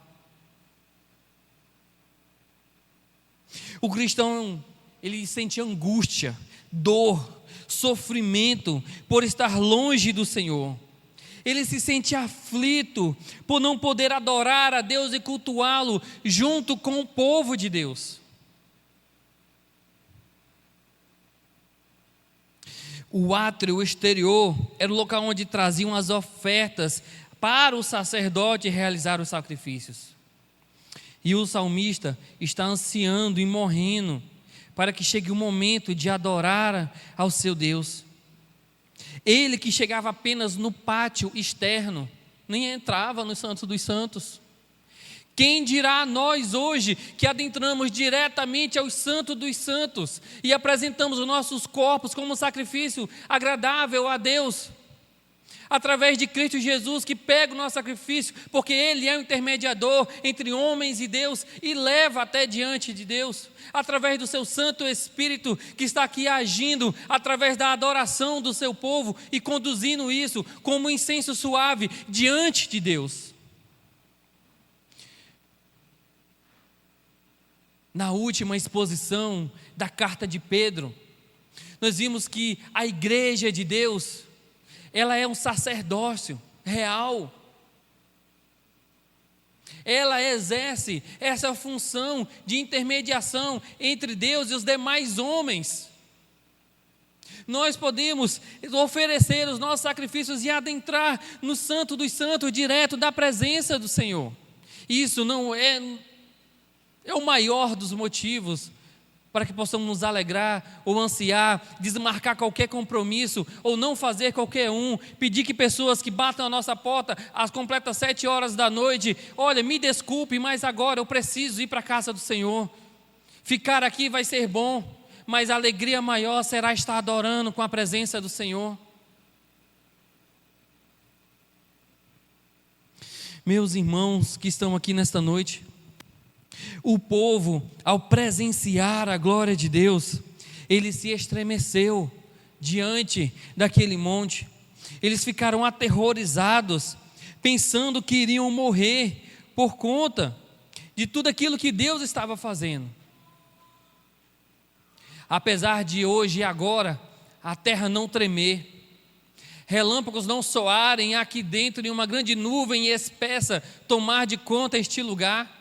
O cristão, ele sente angústia, dor, sofrimento por estar longe do Senhor. Ele se sente aflito por não poder adorar a Deus e cultuá-lo junto com o povo de Deus. O átrio exterior era o local onde traziam as ofertas para o sacerdote realizar os sacrifícios. E o salmista está ansiando e morrendo para que chegue o momento de adorar ao seu Deus. Ele que chegava apenas no pátio externo, nem entrava no Santo dos Santos. Quem dirá a nós hoje que adentramos diretamente ao Santo dos Santos e apresentamos os nossos corpos como sacrifício agradável a Deus, através de Cristo Jesus, que pega o nosso sacrifício, porque Ele é o intermediador entre homens e Deus e leva até diante de Deus, através do seu Santo Espírito, que está aqui agindo através da adoração do seu povo e conduzindo isso como um incenso suave diante de Deus. Na última exposição da carta de Pedro, nós vimos que a igreja de Deus, ela é um sacerdócio real. Ela exerce essa função de intermediação entre Deus e os demais homens. Nós podemos oferecer os nossos sacrifícios e adentrar no Santo dos Santos, direto da presença do Senhor. Isso não é o maior dos motivos para que possamos nos alegrar ou ansiar, desmarcar qualquer compromisso ou não fazer qualquer um, pedir que pessoas que batam a nossa porta às completas 7 horas da noite, olha, me desculpe, mas agora eu preciso ir para a casa do Senhor. Ficar aqui vai ser bom, mas a alegria maior será estar adorando com a presença do Senhor. Meus irmãos que estão aqui nesta noite, o povo, ao presenciar a glória de Deus, ele se estremeceu diante daquele monte. Eles ficaram aterrorizados, pensando que iriam morrer por conta de tudo aquilo que Deus estava fazendo. Apesar de hoje e agora a terra não tremer, relâmpagos não soarem aqui dentro de uma grande nuvem espessa tomar de conta este lugar,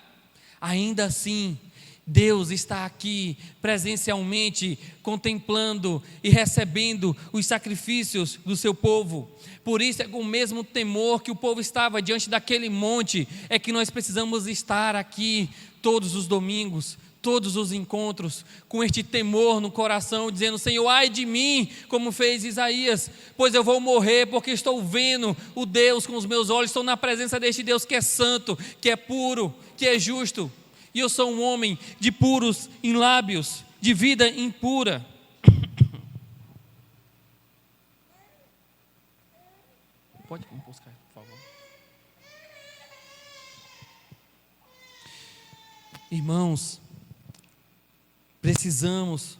ainda assim, Deus está aqui presencialmente contemplando e recebendo os sacrifícios do seu povo. Por isso é com o mesmo temor que o povo estava diante daquele monte, é que nós precisamos estar aqui todos os domingos, todos os encontros, com este temor no coração, dizendo: Senhor, ai de mim, como fez Isaías, pois eu vou morrer, porque estou vendo o Deus com os meus olhos, estou na presença deste Deus que é santo, que é puro, que é justo, e eu sou um homem de puros em lábios, de vida impura. Pode buscar, por favor. Irmãos, precisamos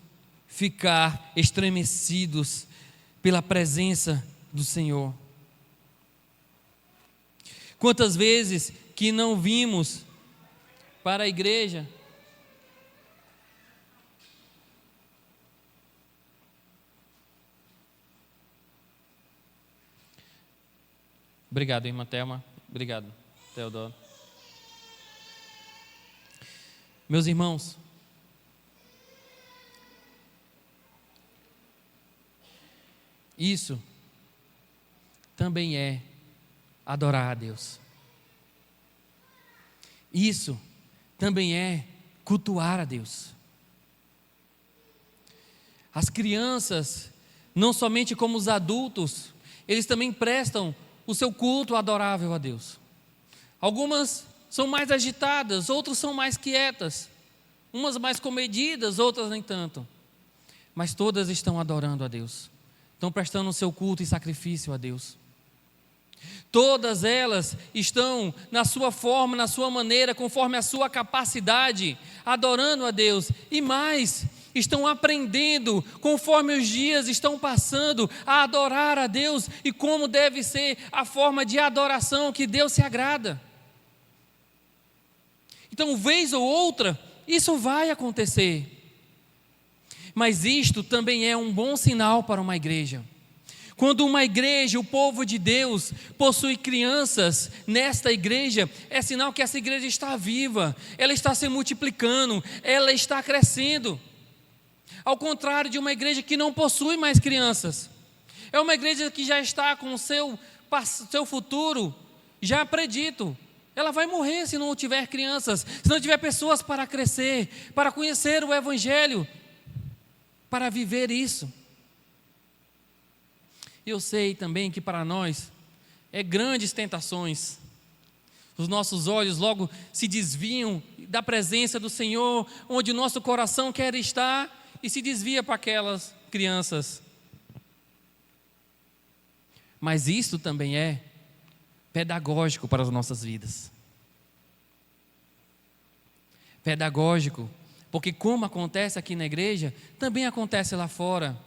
ficar estremecidos pela presença do Senhor. Quantas vezes que não vimos para a igreja obrigado, irmã Thelma, obrigado, Teodoro. Meus irmãos, isso também é adorar a Deus. Isso também é cultuar a Deus. As crianças, não somente como os adultos, eles também prestam o seu culto adorável a Deus. Algumas são mais agitadas, outras são mais quietas. Umas mais comedidas, outras nem tanto. Mas todas estão adorando a Deus. Estão prestando o seu culto e sacrifício a Deus. Todas elas estão na sua forma, na sua maneira, conforme a sua capacidade, adorando a Deus. E mais, estão aprendendo, conforme os dias estão passando, a adorar a Deus e como deve ser a forma de adoração que Deus se agrada. Então, vez ou outra, isso vai acontecer. Mas isto também é um bom sinal para uma igreja. Quando uma igreja, o povo de Deus, possui crianças nesta igreja, é sinal que essa igreja está viva, ela está se multiplicando, ela está crescendo. Ao contrário de uma igreja que não possui mais crianças, é uma igreja que já está com o seu futuro já predito. Ela vai morrer se não tiver crianças, se não tiver pessoas para crescer, para conhecer o Evangelho, para viver isso. Eu sei também que para nós é grandes tentações. Os nossos olhos logo se desviam da presença do Senhor, onde o nosso coração quer estar, e se desvia para aquelas crianças. Mas isso também é pedagógico para as nossas vidas. Pedagógico, porque como acontece aqui na igreja, também acontece lá fora.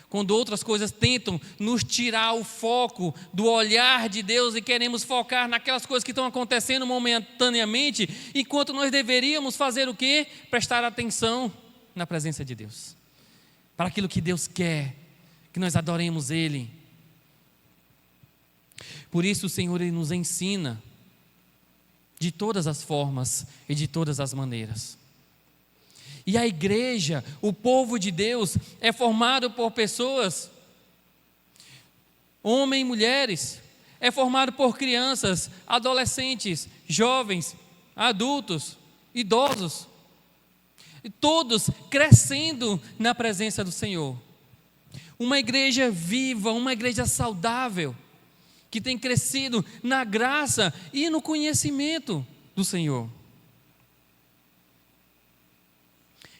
Quando outras coisas tentam nos tirar o foco do olhar de Deus e queremos focar naquelas coisas que estão acontecendo momentaneamente, enquanto nós deveríamos fazer o quê? Prestar atenção na presença de Deus, para aquilo que Deus quer, que nós adoremos Ele. Por isso o Senhor Ele nos ensina de todas as formas e de todas as maneiras. E a igreja, o povo de Deus, é formado por pessoas, homens e mulheres, é formado por crianças, adolescentes, jovens, adultos, idosos, e todos crescendo na presença do Senhor. Uma igreja viva, uma igreja saudável, que tem crescido na graça e no conhecimento do Senhor.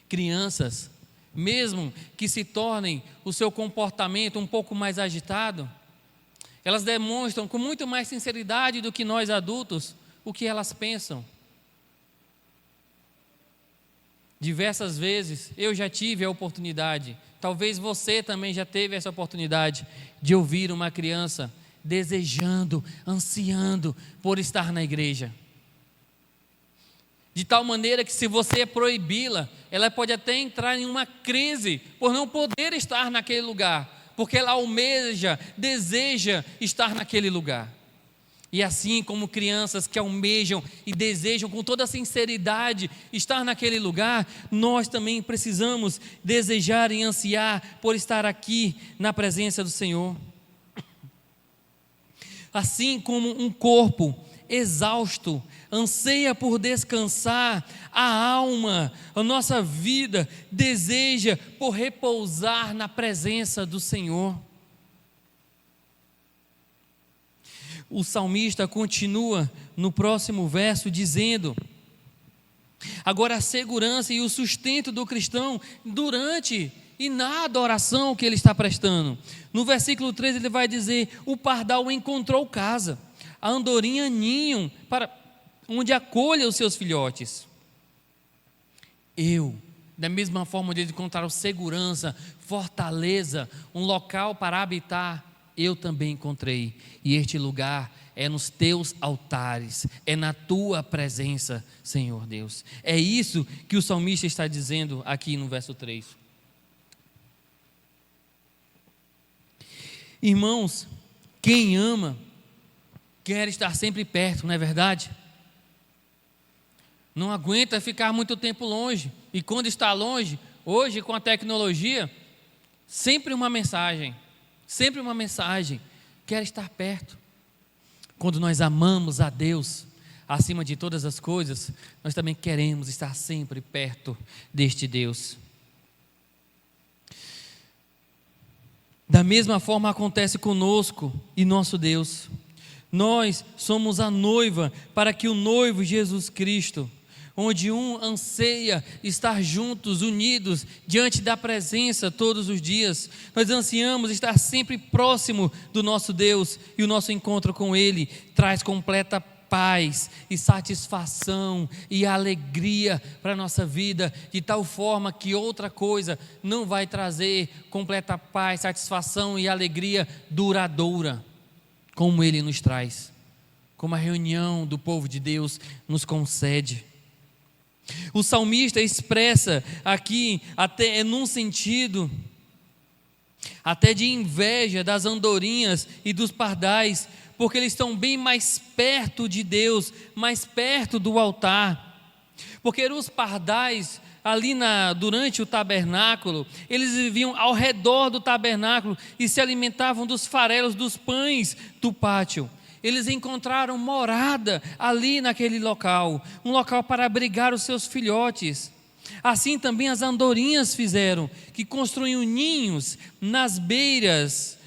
Crianças, mesmo que se tornem o seu comportamento um pouco mais agitado, elas demonstram com muito mais sinceridade do que nós adultos o que elas pensam. Diversas vezes eu já tive a oportunidade, talvez você também já teve essa oportunidade de ouvir uma criança desejando, ansiando por estar na igreja. De tal maneira que se você proibi-la, ela pode até entrar em uma crise por não poder estar naquele lugar, porque ela almeja, deseja estar naquele lugar. E assim como crianças que almejam e desejam com toda sinceridade estar naquele lugar, nós também precisamos desejar e ansiar por estar aqui na presença do Senhor. Assim como um corpo exausto anseia por descansar, a alma, a nossa vida deseja por repousar na presença do Senhor. O salmista continua no próximo verso dizendo: agora a segurança e o sustento do cristão durante e na adoração que ele está prestando. No versículo 3 ele vai dizer: o pardal encontrou casa, a andorinha ninho para onde acolha os seus filhotes. Eu, da mesma forma de encontrar segurança, fortaleza, um local para habitar, eu também encontrei, e este lugar é nos teus altares, é na tua presença, Senhor Deus. É isso que o salmista está dizendo aqui no verso 3. Irmãos, quem ama quer estar sempre perto, não é verdade? Não aguenta ficar muito tempo longe, e quando está longe, hoje com a tecnologia, sempre uma mensagem, quer estar perto. Quando nós amamos a Deus acima de todas as coisas, nós também queremos estar sempre perto deste Deus. Da mesma forma acontece conosco e nosso Deus. Nós somos a noiva para que o noivo Jesus Cristo, onde um anseia estar juntos, unidos, diante da presença todos os dias. Nós ansiamos estar sempre próximo do nosso Deus, e o nosso encontro com Ele traz completa paz e satisfação e alegria para a nossa vida, de tal forma que outra coisa não vai trazer completa paz, satisfação e alegria duradoura, como Ele nos traz, como a reunião do povo de Deus nos concede. O salmista expressa aqui, até num sentido, até de inveja das andorinhas e dos pardais, porque eles estão bem mais perto de Deus, mais perto do altar. Porque os pardais, ali durante o tabernáculo, eles viviam ao redor do tabernáculo e se alimentavam dos farelos dos pães do pátio. Eles encontraram morada ali naquele local, um local para abrigar os seus filhotes. Assim também as andorinhas fizeram, que construíam ninhos nas beiras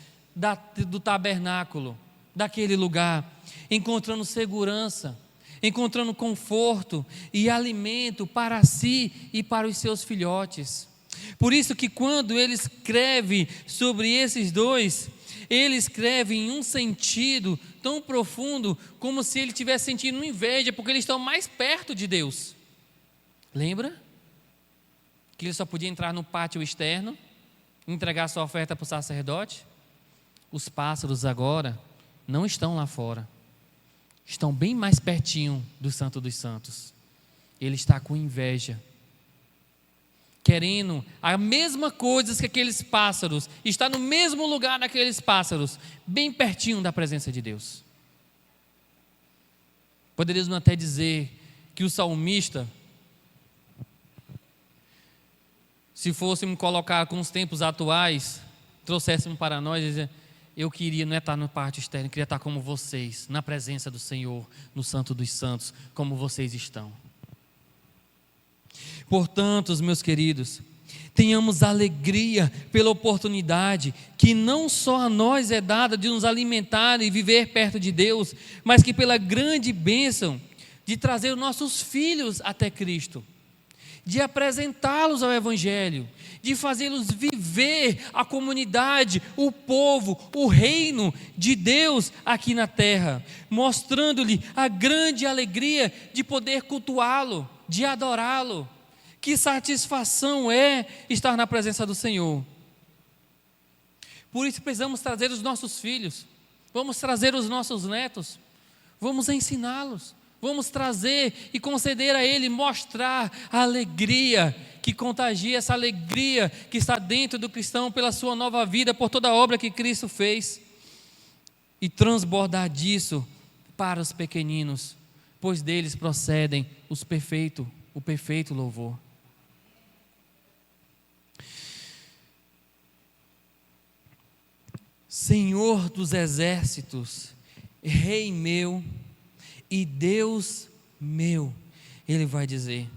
do tabernáculo, daquele lugar, encontrando segurança, encontrando conforto e alimento para si e para os seus filhotes. Por isso que quando ele escreve sobre esses dois, ele escreve em um sentido tão profundo, como se ele estivesse sentindo inveja, porque eles estão mais perto de Deus. Lembra? Que ele só podia entrar no pátio externo, entregar sua oferta para o sacerdote. Os pássaros agora não estão lá fora, estão bem mais pertinho do Santo dos Santos. Ele está com inveja, querendo a mesma coisa que aqueles pássaros, está no mesmo lugar daqueles pássaros, bem pertinho da presença de Deus. Poderíamos até dizer que o salmista, se fôssemos colocar com os tempos atuais, trouxéssemos para nós e dizer: eu queria não estar no pátio externo, eu queria estar como vocês, na presença do Senhor, no Santo dos Santos, como vocês estão. Portanto, meus queridos, tenhamos alegria pela oportunidade que não só a nós é dada de nos alimentar e viver perto de Deus, mas que pela grande bênção de trazer os nossos filhos até Cristo, de apresentá-los ao Evangelho, de fazê-los viver a comunidade, o povo, o reino de Deus aqui na terra, mostrando-lhe a grande alegria de poder cultuá-lo, de adorá-lo. Que satisfação é estar na presença do Senhor. Por isso precisamos trazer os nossos filhos, vamos trazer os nossos netos, vamos ensiná-los, vamos trazer e conceder a ele, mostrar a alegria que contagia, essa alegria que está dentro do cristão pela sua nova vida, por toda a obra que Cristo fez, e transbordar disso para os pequeninos, pois deles procedem o perfeito louvor. Senhor dos exércitos, Rei meu e Deus meu, ele vai dizer.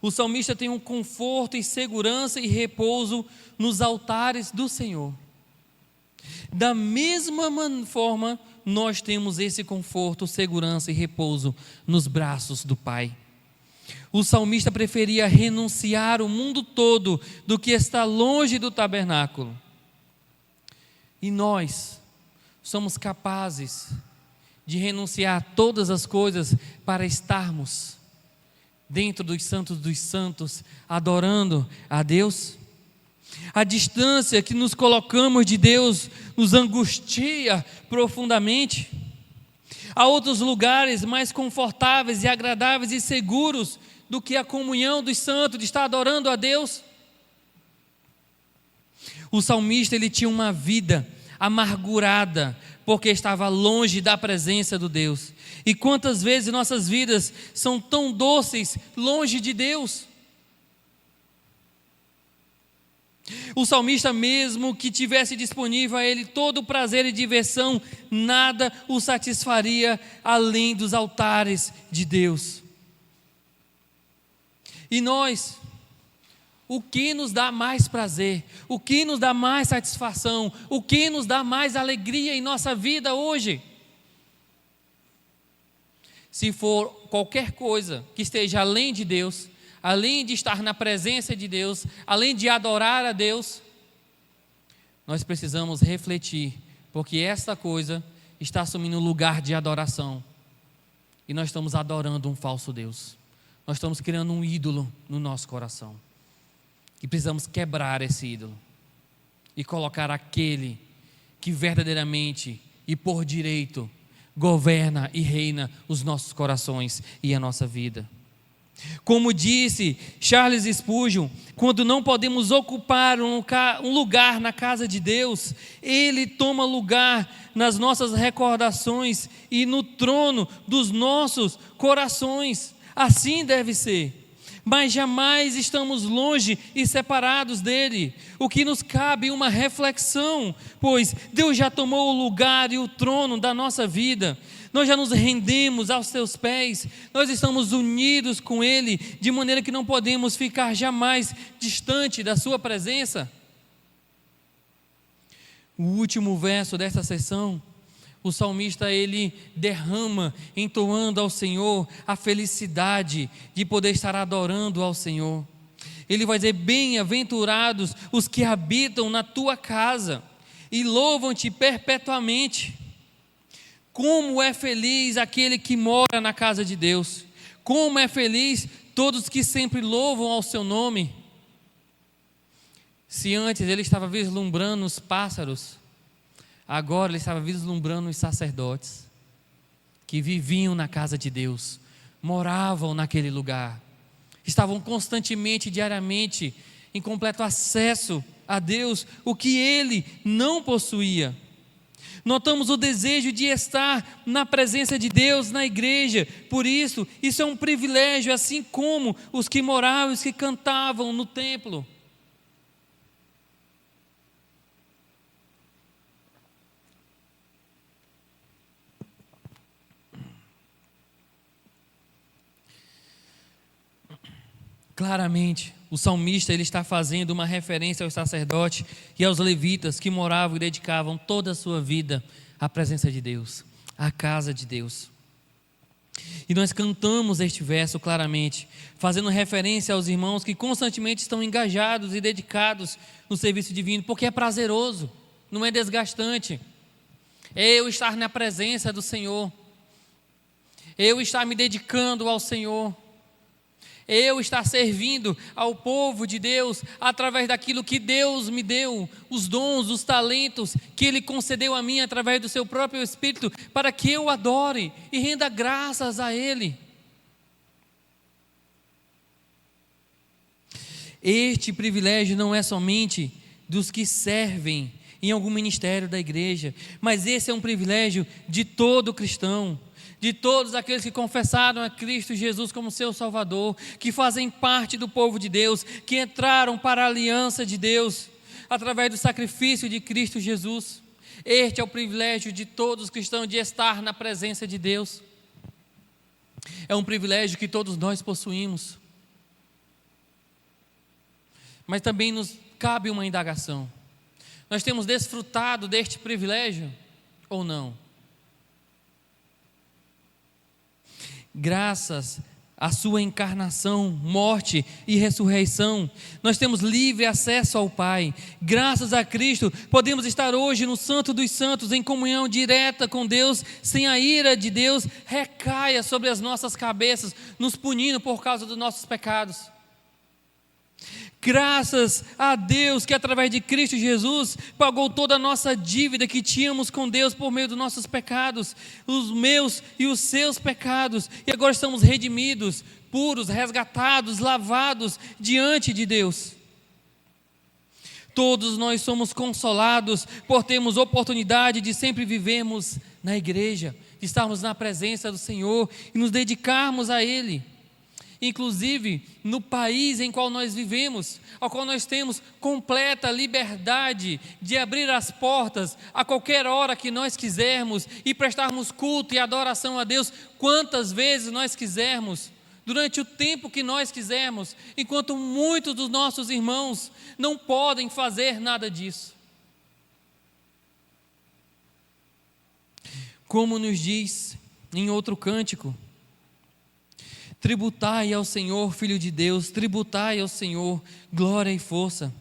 O salmista tem um conforto e segurança e repouso nos altares do Senhor. Da mesma forma, nós temos esse conforto, segurança e repouso nos braços do Pai. O salmista preferia renunciar o mundo todo do que estar longe do tabernáculo. E nós somos capazes de renunciar a todas as coisas para estarmos dentro dos santos, adorando a Deus. A distância que nos colocamos de Deus nos angustia profundamente. Há outros lugares mais confortáveis e agradáveis e seguros do que a comunhão dos santos, de estar adorando a Deus. O salmista, ele tinha uma vida amargurada, porque estava longe da presença do Deus. E quantas vezes nossas vidas são tão doces, longe de Deus? O salmista, mesmo que tivesse disponível a ele todo o prazer e diversão, nada o satisfaria além dos altares de Deus. E nós, o que nos dá mais prazer, o que nos dá mais satisfação, o que nos dá mais alegria em nossa vida hoje? se for qualquer coisa que esteja além de Deus, além de estar na presença de Deus, além de adorar a Deus, nós precisamos refletir, porque esta coisa está assumindo o lugar de adoração, e nós estamos adorando um falso Deus, nós estamos criando um ídolo no nosso coração, e precisamos quebrar esse ídolo, e colocar aquele que verdadeiramente e por direito governa e reina os nossos corações e a nossa vida. Como disse Charles Spurgeon, quando não podemos ocupar um lugar na casa de Deus, Ele toma lugar nas nossas recordações e no trono dos nossos corações. Assim deve ser. Mas jamais estamos longe e separados dEle. O que nos cabe é uma reflexão, pois Deus já tomou o lugar e o trono da nossa vida. Nós já nos rendemos aos seus pés, nós estamos unidos com Ele, de maneira que não podemos ficar jamais distante da sua presença. O último verso desta sessão, o salmista ele derrama, entoando ao Senhor a felicidade de poder estar adorando ao Senhor. Ele vai dizer: bem-aventurados os que habitam na tua casa e louvam-te perpetuamente. Como é feliz aquele que mora na casa de Deus, como é feliz todos que sempre louvam ao seu nome. Se antes ele estava vislumbrando os pássaros, agora ele estava vislumbrando os sacerdotes, que viviam na casa de Deus, moravam naquele lugar, estavam constantemente, diariamente, em completo acesso a Deus, o que ele não possuía. Notamos o desejo de estar na presença de Deus, na igreja. Por isso é um privilégio, assim como os que moravam, os que cantavam no templo. Claramente, o salmista ele está fazendo uma referência aos sacerdotes e aos levitas que moravam e dedicavam toda a sua vida à presença de Deus, à casa de Deus. E nós cantamos este verso claramente, fazendo referência aos irmãos que constantemente estão engajados e dedicados no serviço divino, porque é prazeroso, não é desgastante. É eu estar na presença do Senhor, eu estar me dedicando ao Senhor, eu estar servindo ao povo de Deus através daquilo que Deus me deu, os dons, os talentos que Ele concedeu a mim através do seu próprio Espírito, para que eu adore e renda graças a Ele. Este privilégio não é somente dos que servem em algum ministério da igreja, mas esse é um privilégio de todo cristão, de todos aqueles que confessaram a Cristo Jesus como seu Salvador, que fazem parte do povo de Deus, que entraram para a aliança de Deus, através do sacrifício de Cristo Jesus. Este é o privilégio de todos os cristãos, de estar na presença de Deus. É um privilégio que todos nós possuímos. Mas também nos cabe uma indagação: nós temos desfrutado deste privilégio ou não? Graças à sua encarnação, morte e ressurreição, nós temos livre acesso ao Pai. Graças a Cristo, podemos estar hoje no Santo dos Santos, em comunhão direta com Deus, sem a ira de Deus recaia sobre as nossas cabeças, nos punindo por causa dos nossos pecados. Graças a Deus que através de Cristo Jesus pagou toda a nossa dívida que tínhamos com Deus por meio dos nossos pecados, os meus e os seus pecados, e agora estamos redimidos, puros, resgatados, lavados diante de Deus. Todos nós somos consolados por termos oportunidade de sempre vivermos na igreja, de estarmos na presença do Senhor e nos dedicarmos a Ele. Inclusive no país em qual nós vivemos, ao qual nós temos completa liberdade de abrir as portas a qualquer hora que nós quisermos e prestarmos culto e adoração a Deus quantas vezes nós quisermos, durante o tempo que nós quisermos, enquanto muitos dos nossos irmãos não podem fazer nada disso. Como nos diz em outro cântico, Tributai ao Senhor, Filho de Deus, tributai ao Senhor glória e força.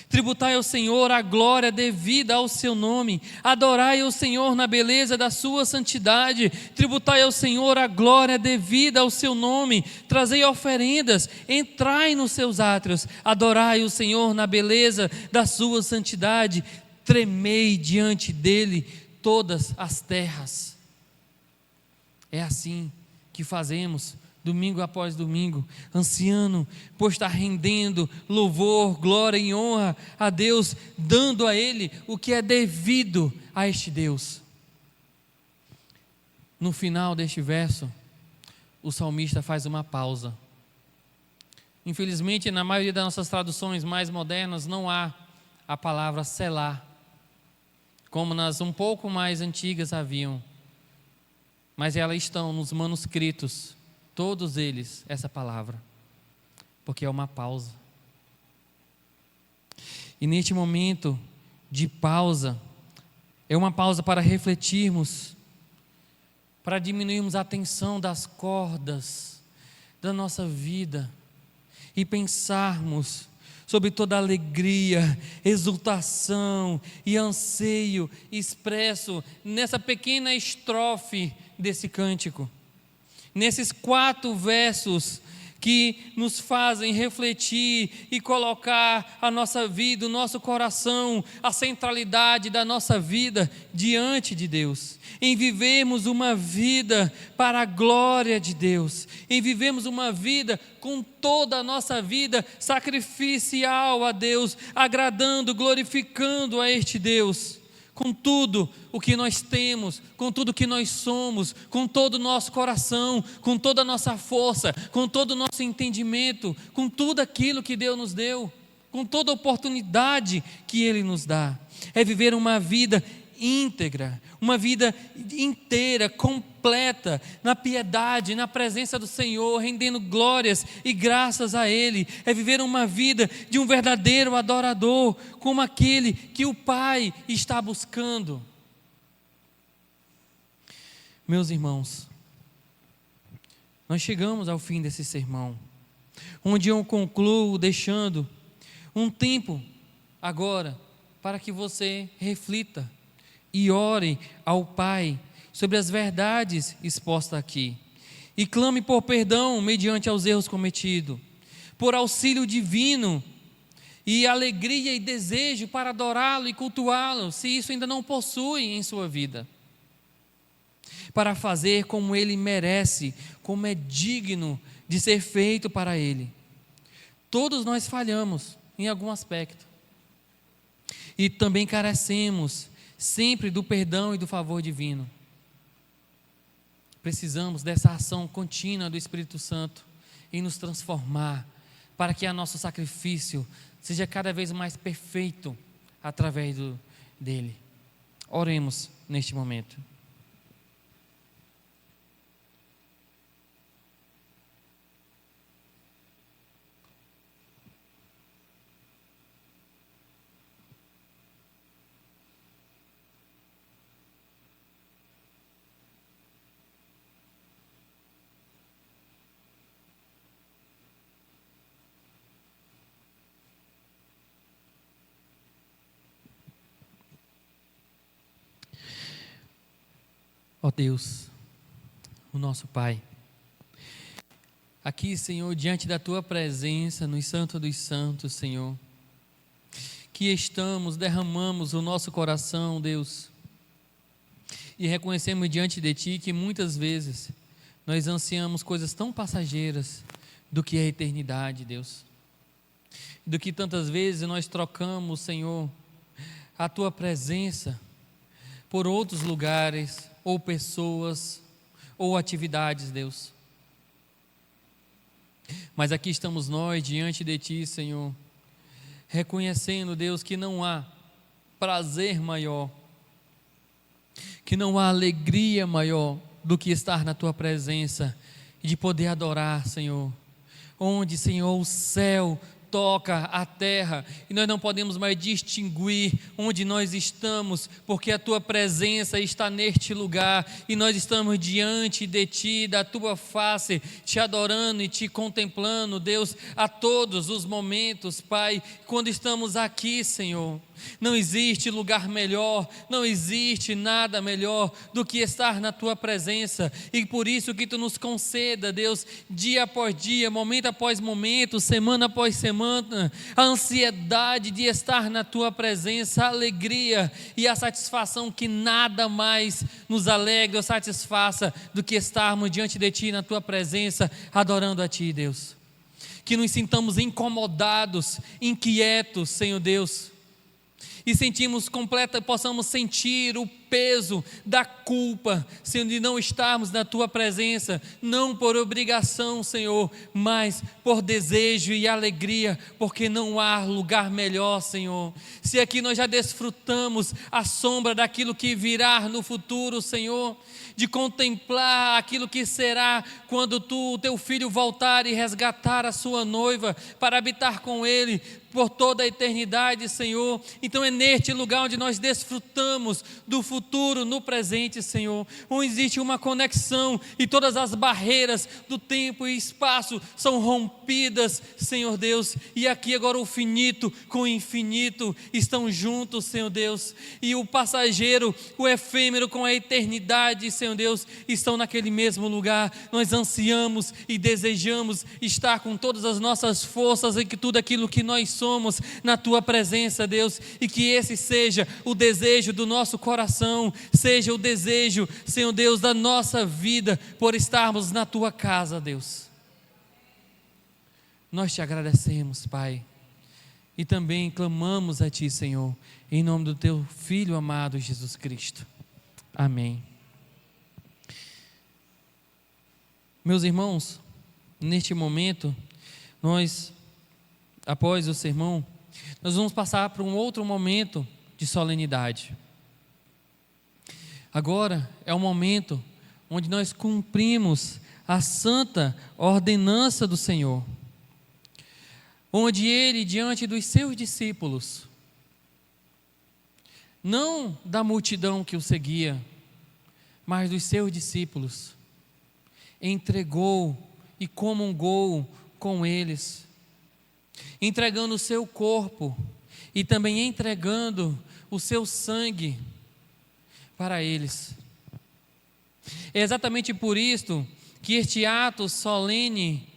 Tributai ao Senhor a glória devida ao seu nome. Adorai ao Senhor na beleza da sua santidade. Tributai ao Senhor a glória devida ao seu nome. Trazei oferendas, entrai nos seus átrios. Adorai o Senhor na beleza da sua santidade. Tremei diante dele todas as terras. É assim que fazemos, domingo após domingo, ansiando por estar rendendo louvor, glória e honra a Deus, dando a Ele o que é devido a este Deus. No final deste verso, o salmista faz uma pausa. Infelizmente, na maioria das nossas traduções mais modernas, não há a palavra selá, como nas um pouco mais antigas haviam, mas elas estão nos manuscritos, todos eles, essa palavra, porque é uma pausa. E neste momento de pausa, é uma pausa para refletirmos, para diminuirmos a tensão das cordas da nossa vida e pensarmos sobre toda a alegria, exultação e anseio expresso nessa pequena estrofe desse cântico. Nesses 4 versos que nos fazem refletir e colocar a nossa vida, o nosso coração, a centralidade da nossa vida diante de Deus, em vivermos uma vida para a glória de Deus, em vivermos uma vida com toda a nossa vida sacrificial a Deus, agradando, glorificando a este Deus, com tudo o que nós temos, com tudo que nós somos, com todo o nosso coração, com toda a nossa força, com todo o nosso entendimento, com tudo aquilo que Deus nos deu, com toda a oportunidade que Ele nos dá. É viver uma vida íntegra, uma vida inteira, completa, na piedade, na presença do Senhor, rendendo glórias e graças a Ele. É viver uma vida de um verdadeiro adorador, como aquele que o Pai está buscando. Meus irmãos, nós chegamos ao fim desse sermão, onde eu concluo deixando um tempo agora para que você reflita e ore ao Pai sobre as verdades expostas aqui, e clame por perdão mediante aos erros cometidos, por auxílio divino e alegria e desejo para adorá-lo e cultuá-lo, se isso ainda não possui em sua vida, para fazer como Ele merece, como é digno de ser feito para Ele. Todos nós falhamos em algum aspecto, e também carecemos sempre do perdão e do favor divino. Precisamos dessa ação contínua do Espírito Santo em nos transformar, para que o nosso sacrifício seja cada vez mais perfeito através dele. Oremos neste momento. Ó Deus, o nosso Pai, aqui, Senhor, diante da Tua presença, no Santo dos Santos, Senhor, que estamos, derramamos o nosso coração, Deus, e reconhecemos diante de Ti que muitas vezes nós ansiamos coisas tão passageiras do que é a eternidade, Deus, do que tantas vezes nós trocamos, Senhor, a Tua presença por outros lugares, ou pessoas, ou atividades, Deus. Mas aqui estamos nós diante de Ti, Senhor, reconhecendo, Deus, que não há prazer maior, que não há alegria maior do que estar na Tua presença e de poder adorar, Senhor, onde, Senhor, o céu toca a terra e nós não podemos mais distinguir onde nós estamos, porque a tua presença está neste lugar e nós estamos diante de ti, da tua face, te adorando e te contemplando, Deus, a todos os momentos, Pai, quando estamos aqui, Senhor. Não existe lugar melhor, não existe nada melhor do que estar na tua presença, e por isso que tu nos conceda, Deus, dia após dia, momento após momento, semana após semana, a ansiedade de estar na tua presença, a alegria e a satisfação que nada mais nos alegra ou satisfaça do que estarmos diante de ti na tua presença, adorando a ti, Deus. Que nos sintamos incomodados, inquietos, Senhor Deus, e possamos sentir o peso da culpa, Senhor, de não estarmos na tua presença, não por obrigação, Senhor, mas por desejo e alegria, porque não há lugar melhor, Senhor. Se aqui nós já desfrutamos a sombra daquilo que virá no futuro, Senhor, de contemplar aquilo que será quando o teu filho voltar e resgatar a sua noiva para habitar com ele por toda a eternidade, Senhor. Então é neste lugar onde nós desfrutamos do futuro no presente, Senhor, onde existe uma conexão e todas as barreiras do tempo e espaço são rompidas, Senhor Deus, e aqui agora o finito com o infinito estão juntos, Senhor Deus, e o passageiro, o efêmero com a eternidade, Senhor Deus, estão naquele mesmo lugar. Nós ansiamos e desejamos estar com todas as nossas forças e que tudo aquilo que nós somos na tua presença, Deus, e que esse seja o desejo do nosso coração, seja o desejo, Senhor Deus, da nossa vida, por estarmos na tua casa, Deus. Nós te agradecemos, Pai, e também clamamos a ti, Senhor, em nome do teu Filho amado Jesus Cristo. Amém. Meus irmãos, neste momento, após o sermão, nós vamos passar para um outro momento de solenidade. Agora é o momento onde nós cumprimos a santa ordenança do Senhor, onde Ele, diante dos seus discípulos, não da multidão que o seguia, mas dos seus discípulos, entregou e comungou com eles, entregando o seu corpo e também entregando o seu sangue para eles. É exatamente por isso que este ato solene,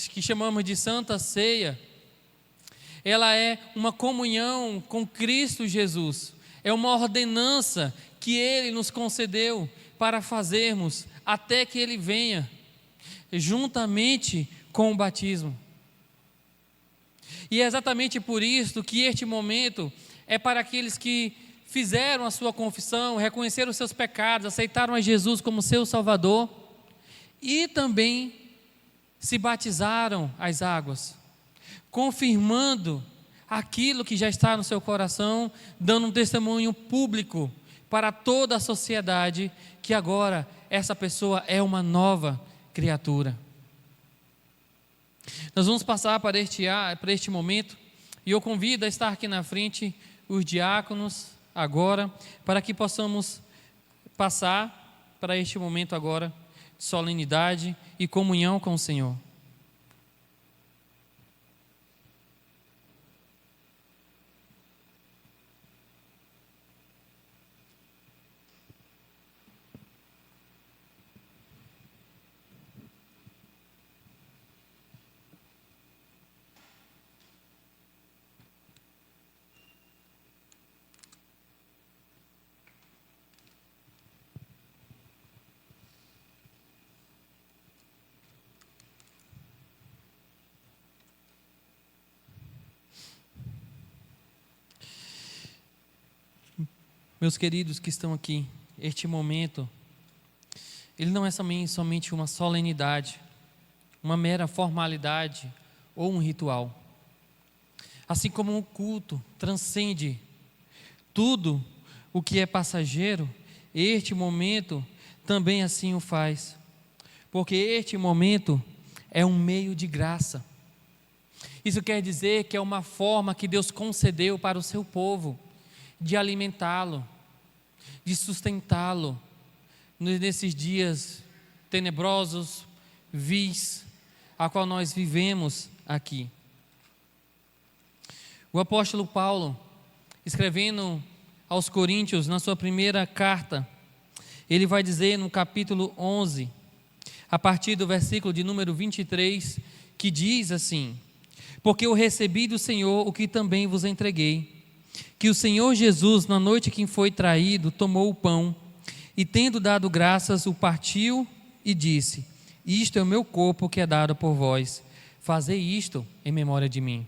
que chamamos de Santa Ceia, ela é uma comunhão com Cristo Jesus, é uma ordenança que Ele nos concedeu para fazermos até que Ele venha, juntamente com o batismo. E é exatamente por isso que este momento é para aqueles que fizeram a sua confissão, reconheceram os seus pecados, aceitaram a Jesus como seu Salvador e também se batizaram às águas, confirmando aquilo que já está no seu coração, dando um testemunho público para toda a sociedade que agora essa pessoa é uma nova criatura. Nós vamos passar para este momento, e eu convido a estar aqui na frente os diáconos agora, para que possamos passar para este momento agora de solenidade e comunhão com o Senhor. Meus queridos que estão aqui, este momento, ele não é somente uma solenidade, uma mera formalidade ou um ritual. Assim como o culto transcende tudo o que é passageiro, este momento também assim o faz, porque este momento é um meio de graça. Isso quer dizer que é uma forma que Deus concedeu para o seu povo de alimentá-lo, de sustentá-lo nesses dias tenebrosos, vis, a qual nós vivemos aqui. O apóstolo Paulo, escrevendo aos Coríntios, na sua primeira carta, ele vai dizer no capítulo 11, a partir do versículo de número 23, que diz assim: porque eu recebi do Senhor o que também vos entreguei, que o Senhor Jesus, na noite em que foi traído, tomou o pão, e tendo dado graças, o partiu e disse: isto é o meu corpo que é dado por vós, fazei isto em memória de mim.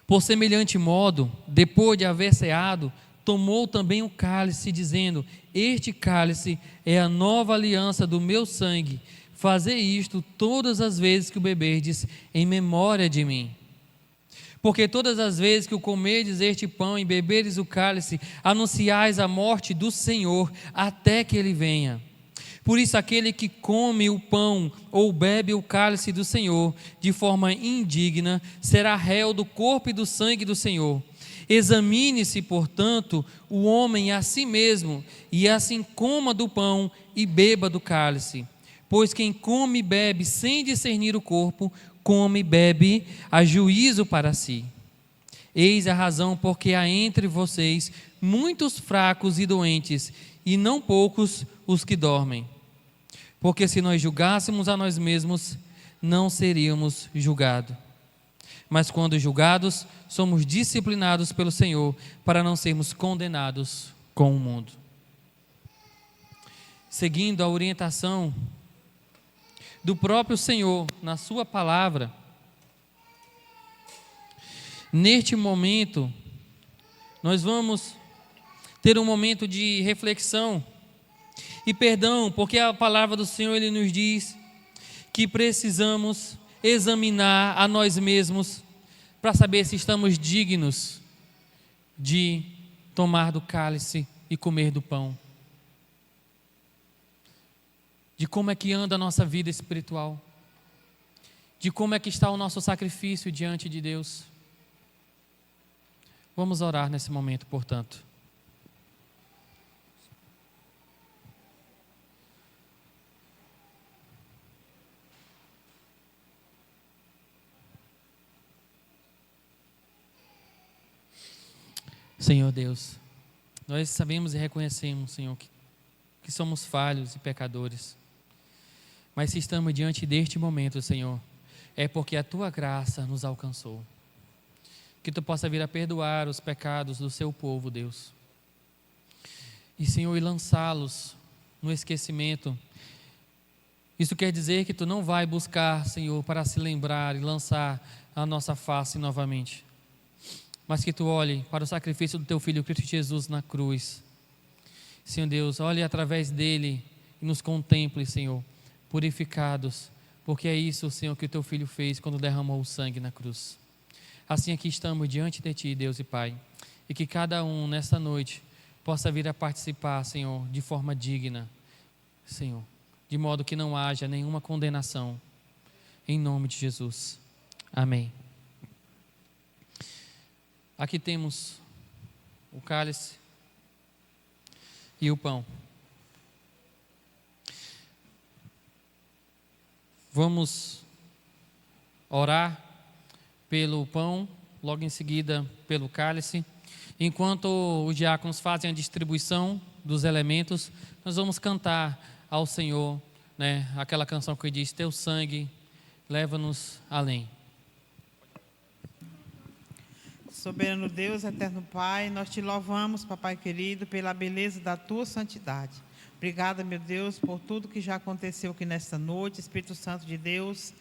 Por semelhante modo, depois de haver ceado, tomou também o cálice, dizendo: este cálice é a nova aliança do meu sangue, fazei isto todas as vezes que o beberdes, em memória de mim. Porque todas as vezes que o comerdes este pão e beberdes o cálice, anunciais a morte do Senhor, até que Ele venha. Por isso, aquele que come o pão ou bebe o cálice do Senhor de forma indigna, será réu do corpo e do sangue do Senhor. Examine-se, portanto, o homem a si mesmo, e assim coma do pão e beba do cálice. Pois quem come e bebe sem discernir o corpo, come e bebe a juízo para si. Eis a razão porque há entre vocês muitos fracos e doentes, e não poucos os que dormem. Porque se nós julgássemos a nós mesmos, não seríamos julgados. Mas quando julgados, somos disciplinados pelo Senhor, para não sermos condenados com o mundo. Seguindo a orientação do próprio Senhor na sua palavra, neste momento, nós vamos ter um momento de reflexão e perdão, porque a palavra do Senhor, Ele nos diz que precisamos examinar a nós mesmos para saber se estamos dignos de tomar do cálice e comer do pão. De como é que anda a nossa vida espiritual, de como é que está o nosso sacrifício diante de Deus. Vamos orar nesse momento, portanto. Senhor Deus, nós sabemos e reconhecemos, Senhor, que somos falhos e pecadores. Mas se estamos diante deste momento, Senhor, é porque a Tua graça nos alcançou. Que Tu possa vir a perdoar os pecados do Seu povo, Deus. E, Senhor, e lançá-los no esquecimento. Isso quer dizer que Tu não vai buscar, Senhor, para se lembrar e lançar a nossa face novamente. Mas que Tu olhe para o sacrifício do Teu Filho Cristo Jesus na cruz. Senhor Deus, olhe através dele e nos contemple, Senhor, purificados, porque é isso, Senhor, que o Teu Filho fez quando derramou o sangue na cruz. Assim aqui estamos diante de Ti, Deus e Pai, e que cada um nessa noite possa vir a participar, Senhor, de forma digna, Senhor, de modo que não haja nenhuma condenação, em nome de Jesus. Amém. Aqui temos o cálice e o pão. Vamos orar pelo pão, logo em seguida pelo cálice. Enquanto os diáconos fazem a distribuição dos elementos, nós vamos cantar ao Senhor, né, aquela canção que diz: Teu sangue leva-nos além. Soberano Deus, eterno Pai, nós Te louvamos, papai querido, pela beleza da Tua santidade. Obrigada, meu Deus, por tudo que já aconteceu aqui nesta noite, Espírito Santo de Deus.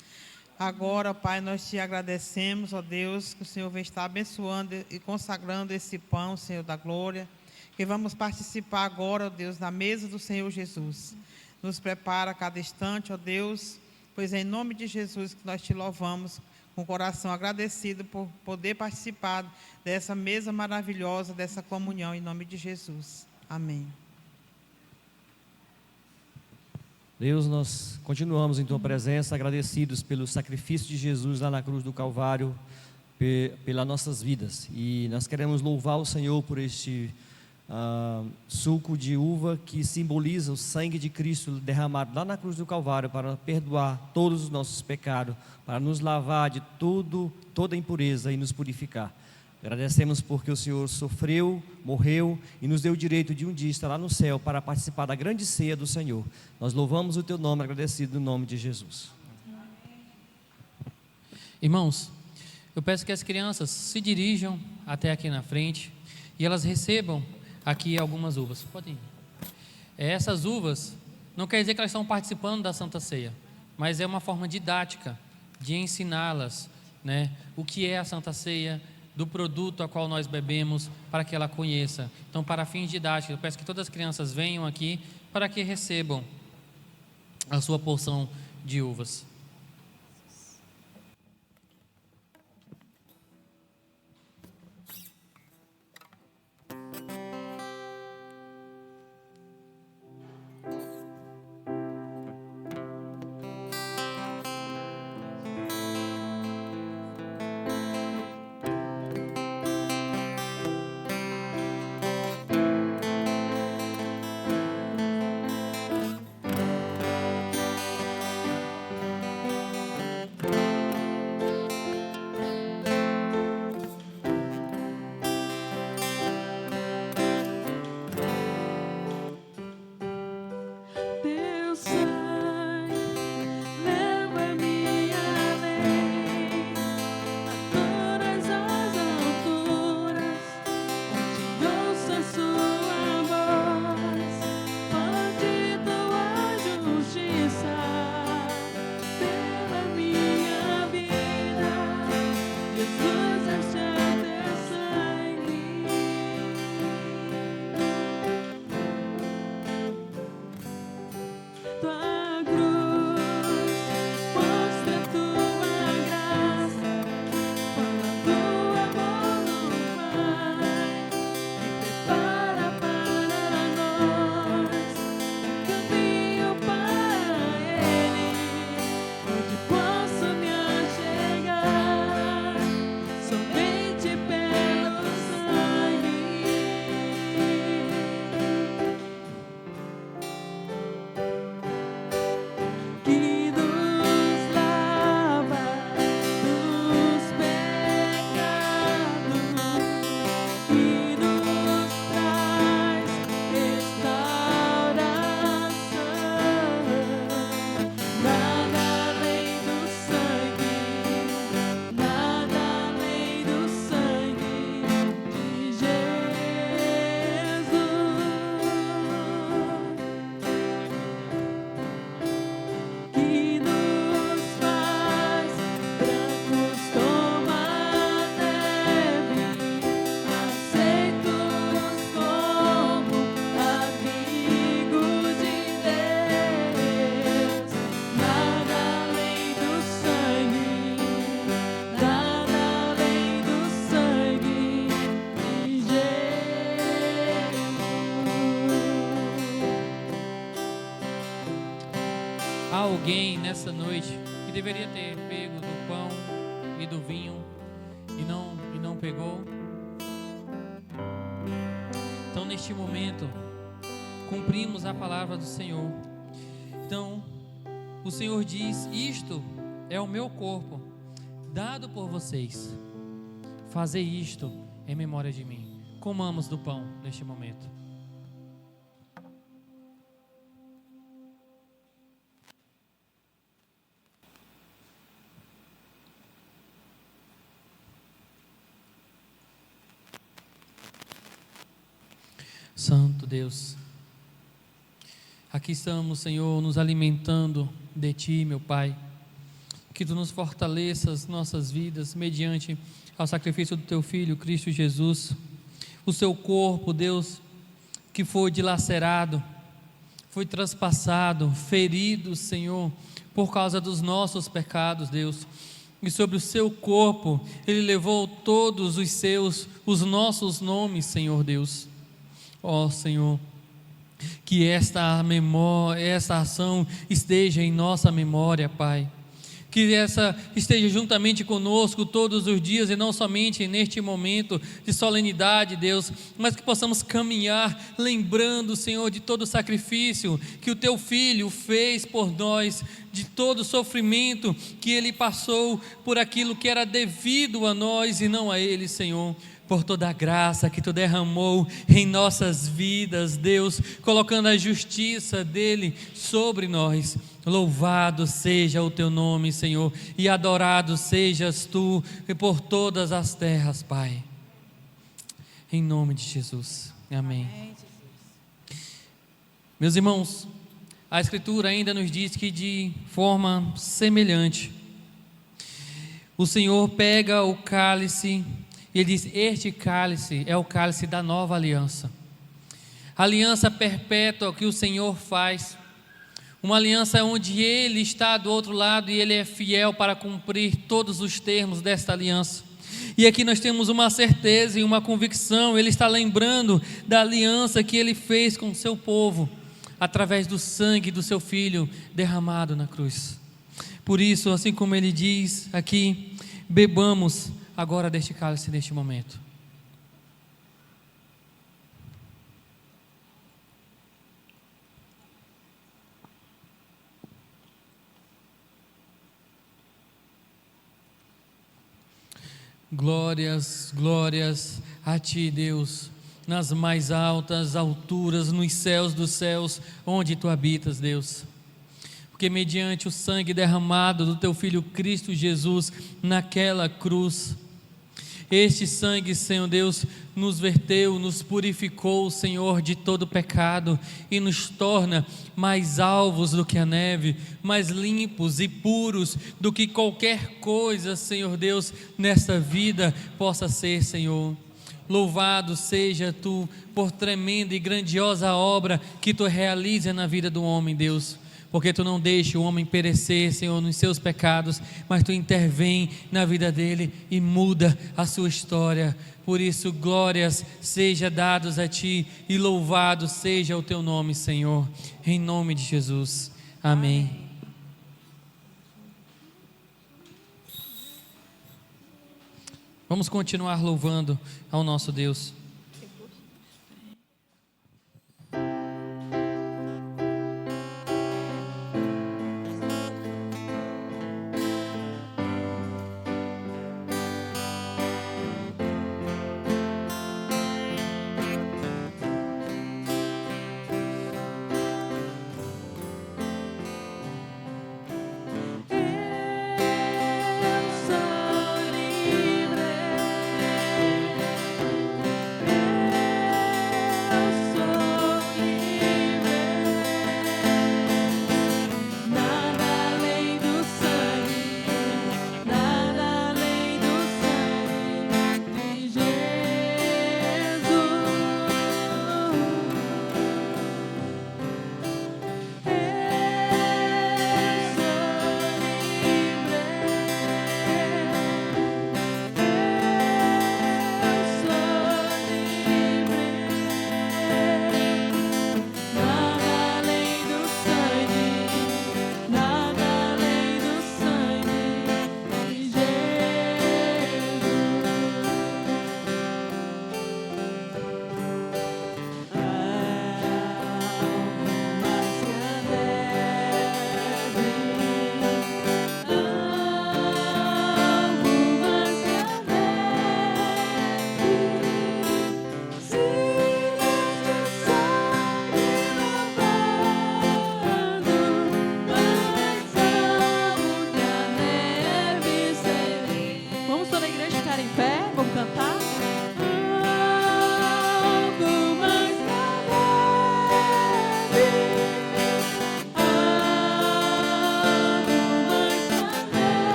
Agora, Pai, nós Te agradecemos, ó Deus, que o Senhor vem estar abençoando e consagrando esse pão, Senhor da glória, que vamos participar agora, ó Deus, na mesa do Senhor Jesus. Nos prepara a cada instante, ó Deus, pois é em nome de Jesus que nós Te louvamos, com o coração agradecido por poder participar dessa mesa maravilhosa, dessa comunhão, em nome de Jesus. Amém. Deus, nós continuamos em Tua presença, agradecidos pelo sacrifício de Jesus lá na cruz do Calvário, pelas nossas vidas. E nós queremos louvar o Senhor por este suco de uva que simboliza o sangue de Cristo derramado lá na cruz do Calvário para perdoar todos os nossos pecados, para nos lavar de toda impureza e nos purificar. Agradecemos porque o Senhor sofreu, morreu e nos deu o direito de um dia estar lá no céu para participar da grande ceia do Senhor. Nós louvamos o Teu nome, agradecido no nome de Jesus. Irmãos, eu peço que as crianças se dirijam até aqui na frente e elas recebam aqui algumas uvas. Pode ir. Essas uvas não quer dizer que elas estão participando da Santa Ceia, mas é uma forma didática de ensiná-las, né, o que é a Santa Ceia, do produto a qual nós bebemos, para que ela conheça. Então, para fins didáticos, eu peço que todas as crianças venham aqui para que recebam a sua porção de uvas. Deus sai, leva-me além, a todas as alturas, onde ouça sua voz, onde tua justiça pela minha vida, Jesus é teu sangue. Tua cruz mostra tua graça, fala do amor do Pai e prepara para nós um caminho para Ele, onde posso me achegar somente pelo sangue. Que nos lava dos pecados e nos traz restauração. Nada além do sangue, nada além do sangue de Jesus. Que nos faz brancos como a neve, aceitos como abrigo de Deus. Nada além do sangue, nada além do sangue de Jesus. Há alguém nessa noite que deveria ter pego do pão e do vinho e não pegou? Então, neste momento, cumprimos a palavra do Senhor. Então, o Senhor diz: isto é o meu corpo, dado por vocês. Fazei isto em memória de mim. Comamos do pão neste momento. Santo Deus, aqui estamos, Senhor, nos alimentando de Ti, meu Pai. Que Tu nos fortaleças nossas vidas mediante ao sacrifício do Teu Filho, Cristo Jesus. O Seu corpo, Deus, que foi dilacerado, foi traspassado, ferido, Senhor, por causa dos nossos pecados, Deus. E sobre o Seu corpo, Ele levou todos os nossos nomes, Senhor Deus. Ó Senhor, Que esta ação esteja em nossa memória, Pai. Que essa esteja juntamente conosco todos os dias e não somente neste momento de solenidade, Deus, mas que possamos caminhar lembrando, Senhor, de todo o sacrifício que o Teu Filho fez por nós, de todo o sofrimento que Ele passou por aquilo que era devido a nós e não a Ele, Senhor. Por toda a graça que Tu derramou em nossas vidas, Deus, colocando a justiça dEle sobre nós. Louvado seja o Teu nome, Senhor, e adorado sejas Tu por todas as terras, Pai. Em nome de Jesus. Amém. Meus irmãos, a Escritura ainda nos diz que de forma semelhante, o Senhor pega o cálice e Ele diz: este cálice é o cálice da nova aliança, a aliança perpétua que o Senhor faz, uma aliança onde Ele está do outro lado e Ele é fiel para cumprir todos os termos desta aliança. E aqui nós temos uma certeza e uma convicção. Ele está lembrando da aliança que Ele fez com o seu povo, através do sangue do seu Filho derramado na cruz. Por isso, assim como Ele diz aqui, bebamos agora deste cálice neste momento. Glórias, glórias a Ti, Deus, nas mais altas alturas, nos céus dos céus, onde Tu habitas, Deus. Porque mediante o sangue derramado do Teu Filho Cristo Jesus naquela cruz, este sangue, Senhor Deus, nos verteu, nos purificou, Senhor, de todo pecado e nos torna mais alvos do que a neve, mais limpos e puros do que qualquer coisa, Senhor Deus, nesta vida possa ser, Senhor. Louvado seja Tu por tremenda e grandiosa obra que Tu realiza na vida do homem, Deus. Porque Tu não deixa o homem perecer, Senhor, nos seus pecados, mas Tu intervém na vida dele e muda a sua história. Por isso, glórias sejam dadas a Ti e louvado seja o Teu nome, Senhor, em nome de Jesus. Amém. Vamos continuar louvando ao nosso Deus.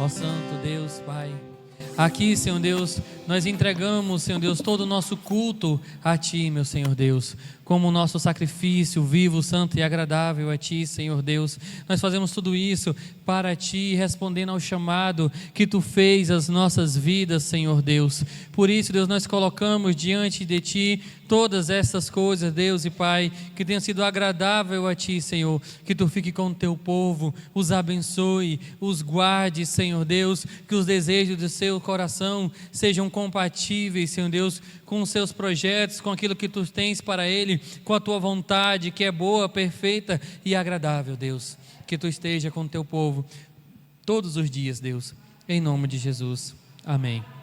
Ó Santo Deus, Pai, Aqui, Senhor Deus, nós entregamos, Senhor Deus, todo o nosso culto a Ti, meu Senhor Deus, como o nosso sacrifício vivo, santo e agradável a Ti, Senhor Deus. Nós fazemos tudo isso para Ti, respondendo ao chamado que Tu fez às nossas vidas, Senhor Deus. Por isso, Deus, nós colocamos diante de Ti todas essas coisas, Deus e Pai, que tenham sido agradável a Ti, Senhor. Que Tu fique com o Teu povo, os abençoe, os guarde, Senhor Deus, que os desejos do seu coração sejam compatíveis, Senhor Deus, com os seus projetos, com aquilo que Tu tens para ele, com a Tua vontade, que é boa, perfeita e agradável, Deus. Que Tu esteja com o Teu povo todos os dias, Deus, em nome de Jesus. Amém.